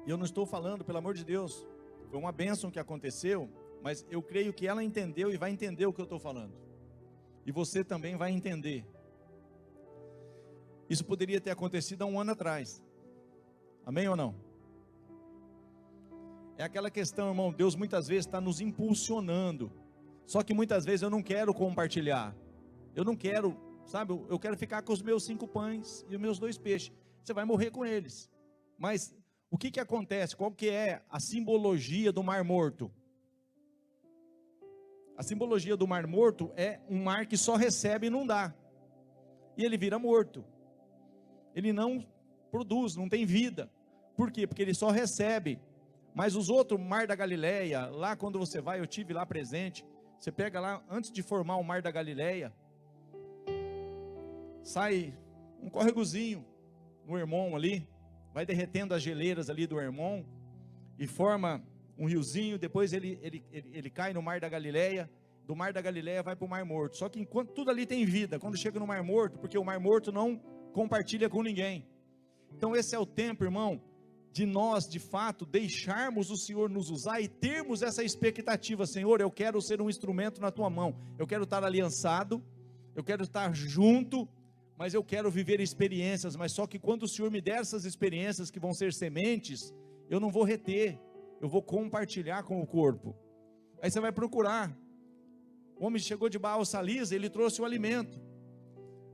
E eu não estou falando, pelo amor de Deus, foi uma bênção que aconteceu, mas eu creio que ela entendeu e vai entender o que eu estou falando. E você também vai entender. Isso poderia ter acontecido há um ano atrás. Amém ou não? É aquela questão, irmão, Deus muitas vezes está nos impulsionando. Só que muitas vezes eu não quero compartilhar. Eu não quero, sabe, eu quero ficar com os meus 5 pães e os meus 2 peixes. Você vai morrer com eles. Mas o que acontece? Qual que é a simbologia do Mar Morto? A simbologia do Mar Morto é um mar que só recebe e não dá. E ele vira morto. Ele não produz, não tem vida. Por quê? Porque ele só recebe. Mas os outros, Mar da Galileia, lá quando você vai, eu tive lá presente. Você pega lá, antes de formar o Mar da Galileia, sai um córregozinho no Hermon ali, vai derretendo as geleiras ali do Hermon e forma um riozinho. Depois ele cai no Mar da Galileia. Do Mar da Galileia vai para o Mar Morto. Só que enquanto tudo ali tem vida, quando chega no Mar Morto, porque o Mar Morto não compartilha com ninguém. Então esse é o tempo, irmão, de nós de fato deixarmos o Senhor nos usar e termos essa expectativa. Senhor, eu quero ser um instrumento na tua mão, eu quero estar aliançado, eu quero estar junto, mas eu quero viver experiências. Mas só que quando o Senhor me der essas experiências que vão ser sementes, eu não vou reter, eu vou compartilhar com o corpo. Aí você vai procurar. O homem chegou de Baal Salisa, ele trouxe o alimento,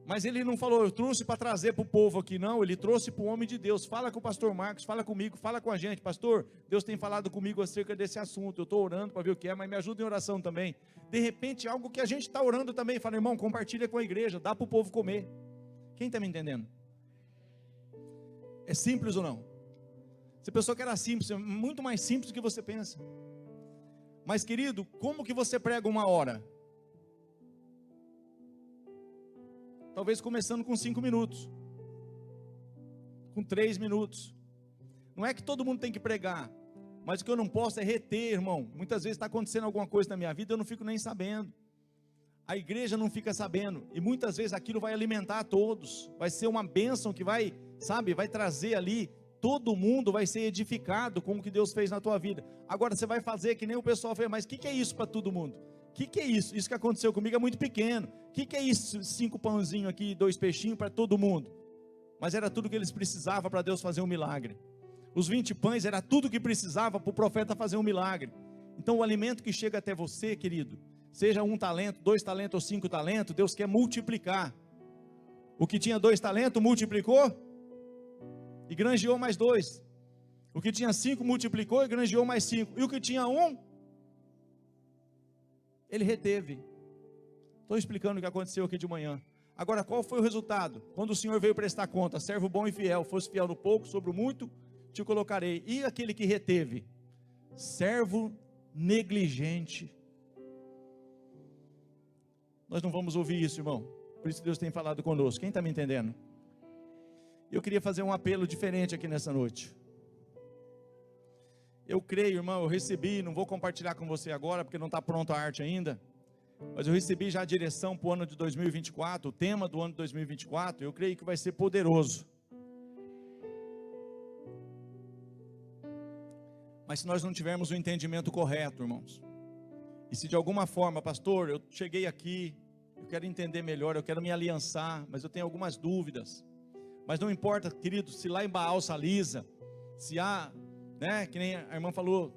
mas ele não falou, eu trouxe para trazer para o povo aqui, não. Ele trouxe para o homem de Deus. Fala com o pastor Marcos, fala comigo, fala com a gente. Pastor, Deus tem falado comigo acerca desse assunto, eu estou orando para ver o que é, mas me ajuda em oração também. De repente, algo que a gente está orando também, fala, irmão, compartilha com a igreja, dá para o povo comer. Quem está me entendendo? É simples ou não? Você pensou que era simples, é muito mais simples do que você pensa. Mas querido, como que você prega uma hora? Talvez começando com 5 minutos, com 3 minutos. Não é que todo mundo tem que pregar, mas o que eu não posso é reter, irmão. Muitas vezes está acontecendo alguma coisa na minha vida, eu não fico nem sabendo. A igreja não fica sabendo, e muitas vezes aquilo vai alimentar a todos. Vai ser uma bênção que vai, sabe, vai trazer ali. Todo mundo vai ser edificado com o que Deus fez na tua vida. Agora você vai fazer que nem o pessoal fez, mas o que é isso para todo mundo? O que é isso? Isso que aconteceu comigo é muito pequeno. O que é isso? 5 pãozinhos aqui, 2 peixinhos para todo mundo. Mas era tudo que eles precisavam para Deus fazer um milagre. Os 20 pães era tudo que precisava para o profeta fazer um milagre. Então o alimento que chega até você, querido, seja 1 talento, 2 talentos ou 5 talentos, Deus quer multiplicar. O que tinha 2 talentos multiplicou e granjeou mais 2. O que tinha 5 multiplicou e granjeou mais 5. E o que tinha 1, ele reteve. Estou explicando o que aconteceu aqui de manhã. Agora, qual foi o resultado? Quando o Senhor veio prestar conta, servo bom e fiel, fosse fiel no pouco, sobre o muito te colocarei. E aquele que reteve? Servo negligente. Nós não vamos ouvir isso, irmão. Por isso Deus tem falado conosco. Quem está me entendendo? Eu queria fazer um apelo diferente aqui nessa noite. Eu creio, irmão, eu recebi, não vou compartilhar com você agora, porque não está pronta a arte ainda, mas eu recebi já a direção para o ano de 2024, o tema do ano de 2024, eu creio que vai ser poderoso. Mas se nós não tivermos o entendimento correto, irmãos, e se de alguma forma, pastor, eu cheguei aqui, eu quero entender melhor, eu quero me aliançar, mas eu tenho algumas dúvidas, mas não importa, querido, se lá em Baal Salisa, se há, né, que nem a irmã falou,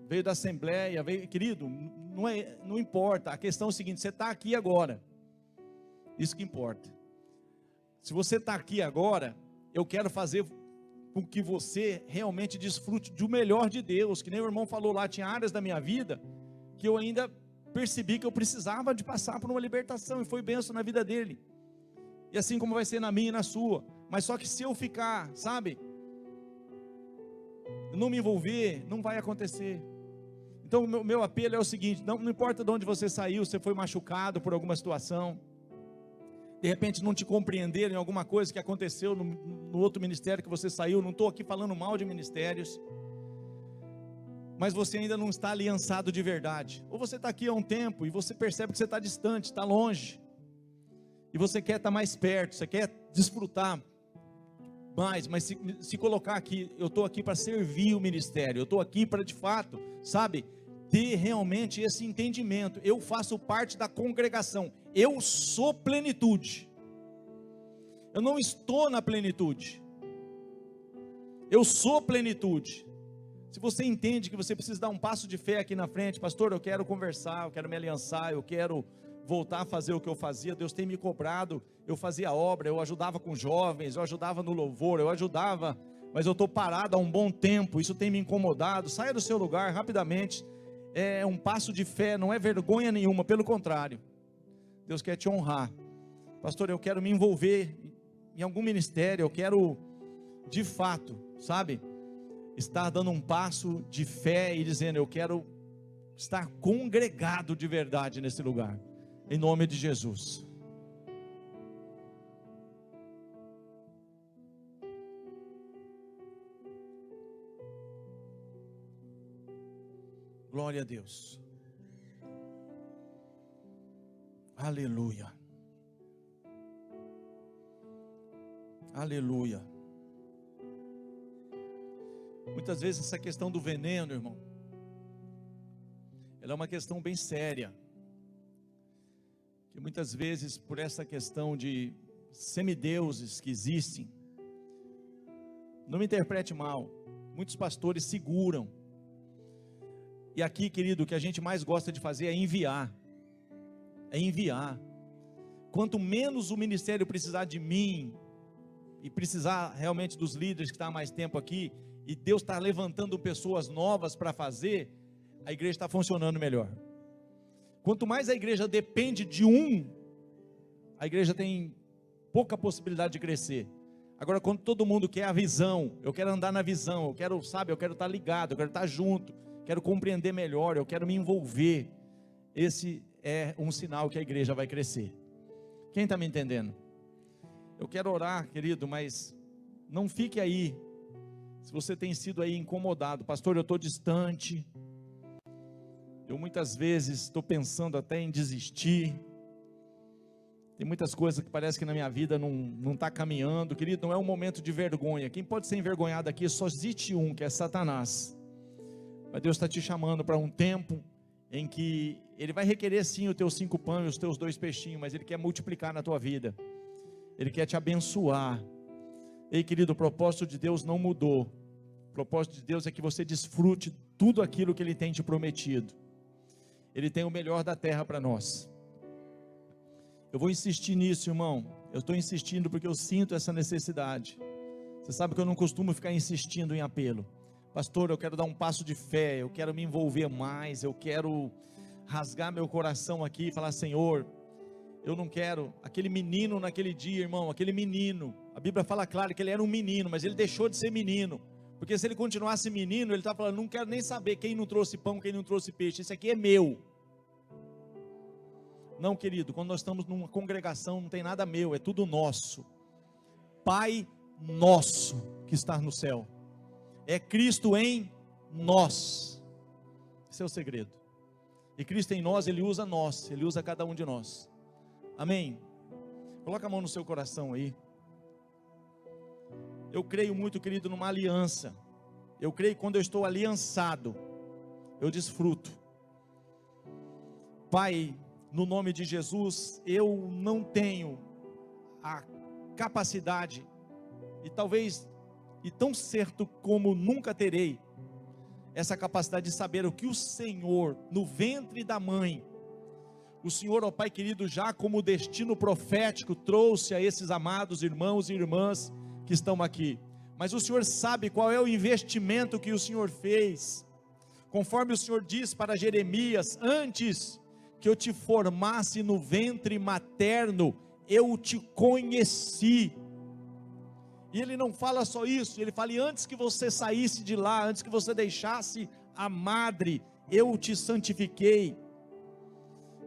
veio da Assembleia, veio, querido, não importa, a questão é o seguinte, você está aqui agora, isso que importa. Se você está aqui agora, eu quero fazer com que você realmente desfrute do melhor de Deus, que nem o irmão falou lá, tinha áreas da minha vida, que eu ainda percebi que eu precisava de passar por uma libertação, e foi bênção na vida dele, e assim como vai ser na minha e na sua, mas só que se eu ficar, sabe, não me envolver, não vai acontecer. Então o meu apelo é o seguinte, não importa de onde você saiu, você foi machucado por alguma situação, de repente não te compreenderam em alguma coisa que aconteceu no outro ministério que você saiu, não estou aqui falando mal de ministérios, mas você ainda não está aliançado de verdade, ou você está aqui há um tempo e você percebe que você está distante, está longe, e você quer estar mais perto, você quer desfrutar mais, mas se colocar aqui, eu estou aqui para servir o ministério, eu estou aqui para de fato, sabe, ter realmente esse entendimento, eu faço parte da congregação, eu sou plenitude, eu não estou na plenitude, eu sou plenitude. Se você entende que você precisa dar um passo de fé aqui na frente, pastor, eu quero conversar, eu quero me aliançar, eu quero voltar a fazer o que eu fazia, Deus tem me cobrado, eu fazia obra, eu ajudava com jovens, eu ajudava no louvor, eu ajudava, mas eu estou parado há um bom tempo, isso tem me incomodado, saia do seu lugar rapidamente, é um passo de fé, não é vergonha nenhuma, pelo contrário, Deus quer te honrar. Pastor, eu quero me envolver em algum ministério, eu quero de fato, sabe, estar dando um passo de fé e dizendo, eu quero estar congregado de verdade nesse lugar, em nome de Jesus. Glória a Deus. Aleluia. Aleluia. Muitas vezes essa questão do veneno, irmão, ela é uma questão bem séria, que muitas vezes por essa questão de semideuses que existem, não me interprete mal, muitos pastores seguram, e aqui, querido, o que a gente mais gosta de fazer é enviar, quanto menos o ministério precisar de mim, e precisar realmente dos líderes que estão há mais tempo aqui, e Deus está levantando pessoas novas para fazer, a igreja está funcionando melhor. Quanto mais a igreja depende de a igreja tem pouca possibilidade de crescer. Agora, quando todo mundo quer a visão, eu quero andar na visão, eu quero estar ligado, eu quero estar junto, quero compreender melhor, eu quero me envolver, esse é um sinal que a igreja vai crescer. Quem está me entendendo? Eu quero orar, querido, mas não fique aí, se você tem sido aí incomodado, pastor, eu estou distante, eu muitas vezes estou pensando até em desistir, tem muitas coisas que parece que na minha vida não está caminhando, querido, não é um momento de vergonha, quem pode ser envergonhado aqui, só existe um, que é Satanás, mas Deus está te chamando para um tempo, em que Ele vai requerer sim os teus 5 pães e os teus 2 peixinhos, mas Ele quer multiplicar na tua vida, Ele quer te abençoar. Ei, querido, o propósito de Deus não mudou. O propósito de Deus é que você desfrute tudo aquilo que Ele tem te prometido. Ele tem o melhor da terra para nós. Eu vou insistir nisso, irmão. Eu estou insistindo porque eu sinto essa necessidade. Você sabe que eu não costumo ficar insistindo em apelo. Pastor, eu quero dar um passo de fé, eu quero me envolver mais, eu quero rasgar meu coração aqui e falar, Senhor, eu não quero, aquele menino naquele dia, irmão, aquele menino, a Bíblia fala claro que ele era um menino, mas ele deixou de ser menino, porque se ele continuasse menino, ele está falando, não quero nem saber quem não trouxe pão, quem não trouxe peixe, esse aqui é meu. Não, querido, quando nós estamos numa congregação, não tem nada meu, é tudo nosso. Pai nosso que está no céu, é Cristo em nós, esse é o segredo, e Cristo em nós, Ele usa cada um de nós, amém? Coloca a mão no seu coração aí. Eu creio muito, querido, numa aliança, eu creio que quando eu estou aliançado, eu desfruto. Pai, no nome de Jesus, eu não tenho a capacidade, e talvez, e tão certo como nunca terei, essa capacidade de saber o que o Senhor, no ventre da mãe, o Senhor, ó Pai querido, já como destino profético, trouxe a esses amados irmãos e irmãs que estão aqui, mas o Senhor sabe qual é o investimento que o Senhor fez, conforme o Senhor diz para Jeremias, antes que eu te formasse no ventre materno, eu te conheci. E Ele não fala só isso, Ele fala, e antes que você saísse de lá, antes que você deixasse a madre, eu te santifiquei,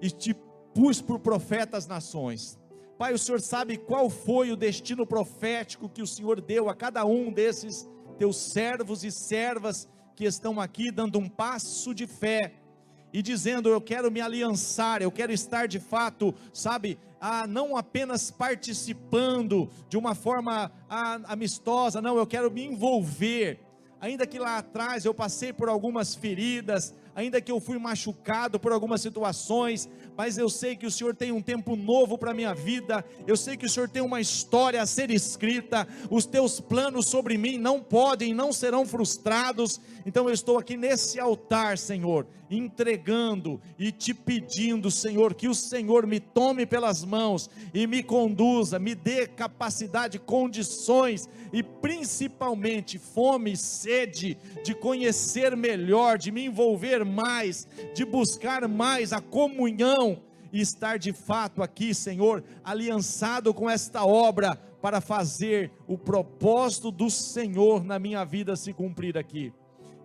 e te pus por profeta às nações. Pai, o Senhor sabe qual foi o destino profético que o Senhor deu a cada um desses teus servos e servas, que estão aqui dando um passo de fé, e dizendo: eu quero me aliançar, eu quero estar de fato, sabe, não apenas participando de uma forma amistosa, não, eu quero me envolver. Ainda que lá atrás eu passei por algumas feridas, ainda que eu fui machucado por algumas situações, mas eu sei que o Senhor tem um tempo novo para a minha vida, eu sei que o Senhor tem uma história a ser escrita, os teus planos sobre mim não podem, não serão frustrados. Então eu estou aqui nesse altar, Senhor, entregando e te pedindo, Senhor, que o Senhor me tome pelas mãos e me conduza, me dê capacidade, condições e principalmente fome e sede de conhecer melhor, de me envolver mais, de buscar mais a comunhão e estar de fato aqui, Senhor, aliançado com esta obra para fazer o propósito do Senhor na minha vida se cumprir aqui.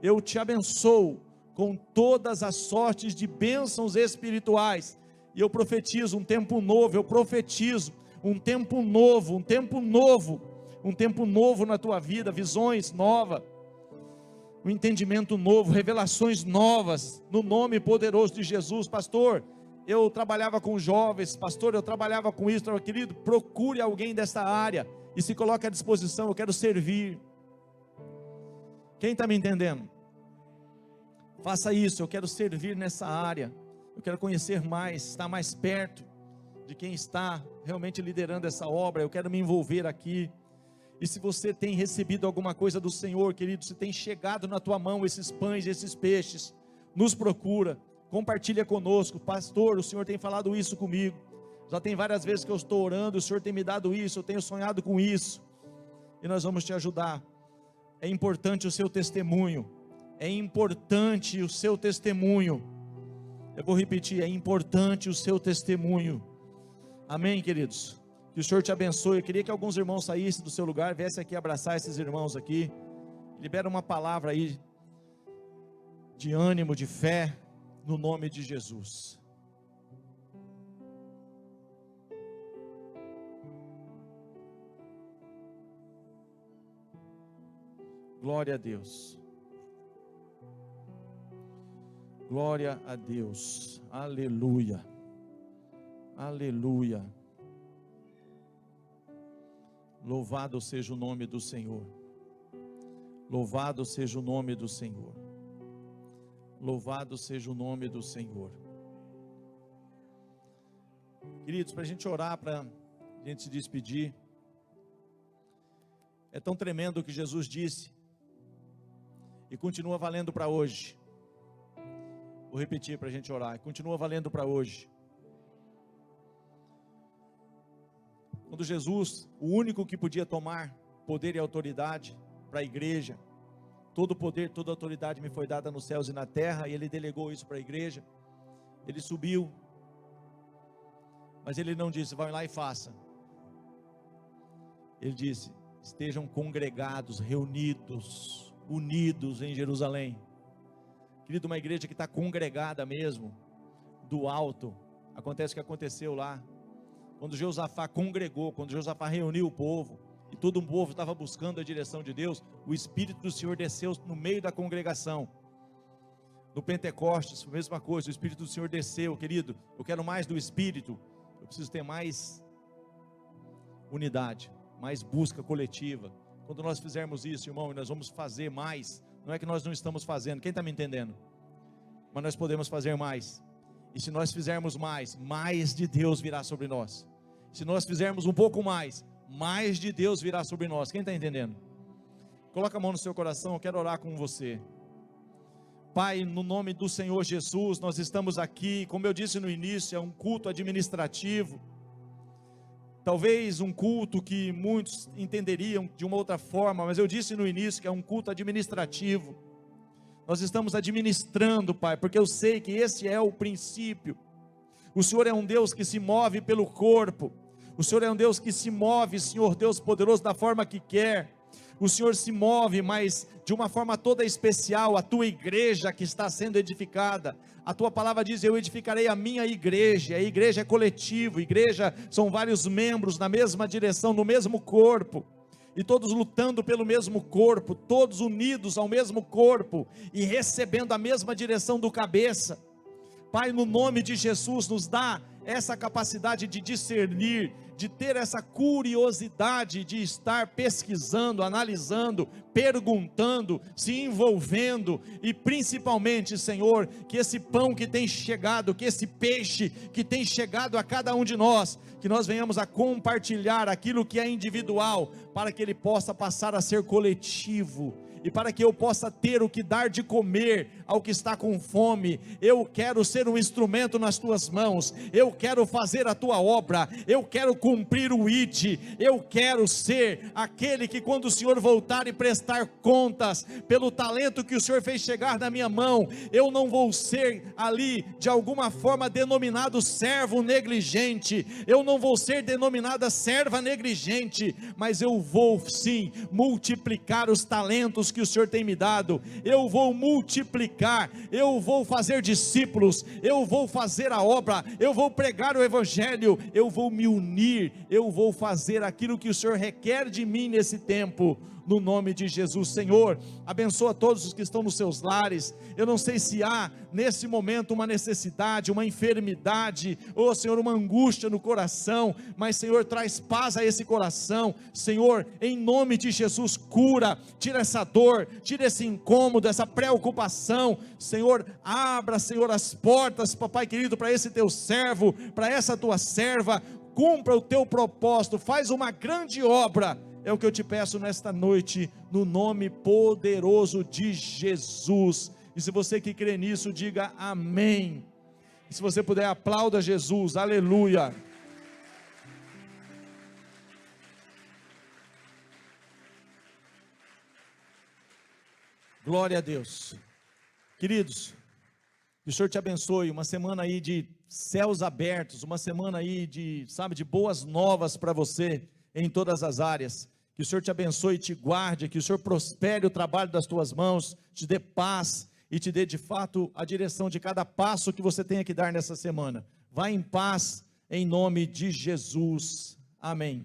Eu te abençoo com todas as sortes de bênçãos espirituais, e eu profetizo um tempo novo, eu profetizo um tempo novo, um tempo novo, um tempo novo na tua vida, visões novas, um entendimento novo, revelações novas, no nome poderoso de Jesus. Pastor, eu trabalhava com jovens, pastor, eu trabalhava com isso, querido, procure alguém dessa área, e se coloque à disposição, eu quero servir. Quem está me entendendo? Faça isso, eu quero servir nessa área, eu quero conhecer mais, estar mais perto de quem está realmente liderando essa obra, eu quero me envolver aqui. E se você tem recebido alguma coisa do Senhor, querido, se tem chegado na tua mão esses pães, esses peixes, nos procura, compartilha conosco. Pastor, o Senhor tem falado isso comigo, já tem várias vezes que eu estou orando, o Senhor tem me dado isso, eu tenho sonhado com isso, e nós vamos te ajudar. É importante o seu testemunho, é importante o seu testemunho, eu vou repetir, é importante o seu testemunho. Amém, queridos? Que o Senhor te abençoe. Eu queria que alguns irmãos saíssem do seu lugar, viessem aqui abraçar esses irmãos aqui, libera uma palavra aí, de ânimo, de fé, no nome de Jesus. Glória a Deus. Glória a Deus. Aleluia. Aleluia. Louvado seja o nome do Senhor. Louvado seja o nome do Senhor. Louvado seja o nome do Senhor. Queridos, para a gente orar, para a gente se despedir, é tão tremendo o que Jesus disse, e continua valendo para hoje. Vou repetir para a gente orar, continua valendo para hoje. Quando Jesus, o único que podia tomar poder e autoridade para a igreja, todo poder, toda autoridade me foi dada nos céus e na terra, e Ele delegou isso para a igreja, Ele subiu, mas Ele não disse, vai lá e faça, Ele disse, estejam congregados, reunidos, unidos em Jerusalém. Querido, uma igreja que está congregada mesmo, do alto, acontece o que aconteceu lá, quando Josafá congregou, quando Josafá reuniu o povo, e todo o povo estava buscando a direção de Deus, o Espírito do Senhor desceu no meio da congregação. No Pentecostes, a mesma coisa, o Espírito do Senhor desceu. Querido, eu quero mais do Espírito, eu preciso ter mais unidade, mais busca coletiva. Quando nós fizermos isso, irmão, nós vamos fazer mais. Não é que nós não estamos fazendo, quem está me entendendo? Mas nós podemos fazer mais. E se nós fizermos mais, mais de Deus virá sobre nós. Se nós fizermos um pouco mais, mais de Deus virá sobre nós. Quem está entendendo? Coloca a mão no seu coração, eu quero orar com você. Pai, no nome do Senhor Jesus, nós estamos aqui, como eu disse no início, é um culto administrativo. Talvez um culto que muitos entenderiam de uma outra forma, mas eu disse no início que é um culto administrativo. Nós estamos administrando, Pai, porque eu sei que esse é o princípio. O Senhor é um Deus que se move pelo corpo. O Senhor é um Deus que se move, Senhor Deus poderoso, da forma que quer. O Senhor se move, mas de uma forma toda especial, a tua igreja que está sendo edificada. A tua palavra diz, eu edificarei a minha igreja. A igreja é coletivo, igreja são vários membros na mesma direção, no mesmo corpo. E todos lutando pelo mesmo corpo, todos unidos ao mesmo corpo, e recebendo a mesma direção do cabeça. Pai, no nome de Jesus, nos dá essa capacidade de discernir, de ter essa curiosidade de estar pesquisando, analisando, perguntando, se envolvendo, e principalmente, Senhor, que esse pão que tem chegado, que esse peixe que tem chegado a cada um de nós, que nós venhamos a compartilhar aquilo que é individual, para que ele possa passar a ser coletivo, e para que eu possa ter o que dar de comer ao que está com fome. Eu quero ser um instrumento nas tuas mãos, eu quero fazer a tua obra, eu quero cumprir o ID, eu quero ser aquele que, quando o Senhor voltar e prestar contas pelo talento que o Senhor fez chegar na minha mão, eu não vou ser ali de alguma forma denominado servo negligente, eu não vou ser denominada serva negligente, mas eu vou sim multiplicar os talentos que o Senhor tem me dado. Eu vou multiplicar, eu vou fazer discípulos, eu vou fazer a obra, eu vou pregar o evangelho, eu vou me unir, eu vou fazer aquilo que o Senhor requer de mim nesse tempo, no nome de Jesus. Senhor, abençoa todos os que estão nos seus lares. Eu não sei se há nesse momento uma necessidade, uma enfermidade, ou Senhor, uma angústia no coração, mas Senhor, traz paz a esse coração. Senhor, em nome de Jesus, cura, tira essa dor, tira esse incômodo, essa preocupação. Senhor, abra, Senhor, as portas, papai querido, para esse teu servo, para essa tua serva. Cumpra o teu propósito, faz uma grande obra. É o que eu te peço nesta noite, no nome poderoso de Jesus. E se você que crê nisso, diga amém. E se você puder, aplauda Jesus, aleluia. Glória a Deus. Queridos, que o Senhor te abençoe, uma semana aí de céus abertos, uma semana aí de, sabe, de boas novas para você, em todas as áreas. Que o Senhor te abençoe e te guarde, que o Senhor prospere o trabalho das tuas mãos, te dê paz e te dê de fato a direção de cada passo que você tenha que dar nessa semana. Vá em paz, em nome de Jesus. Amém.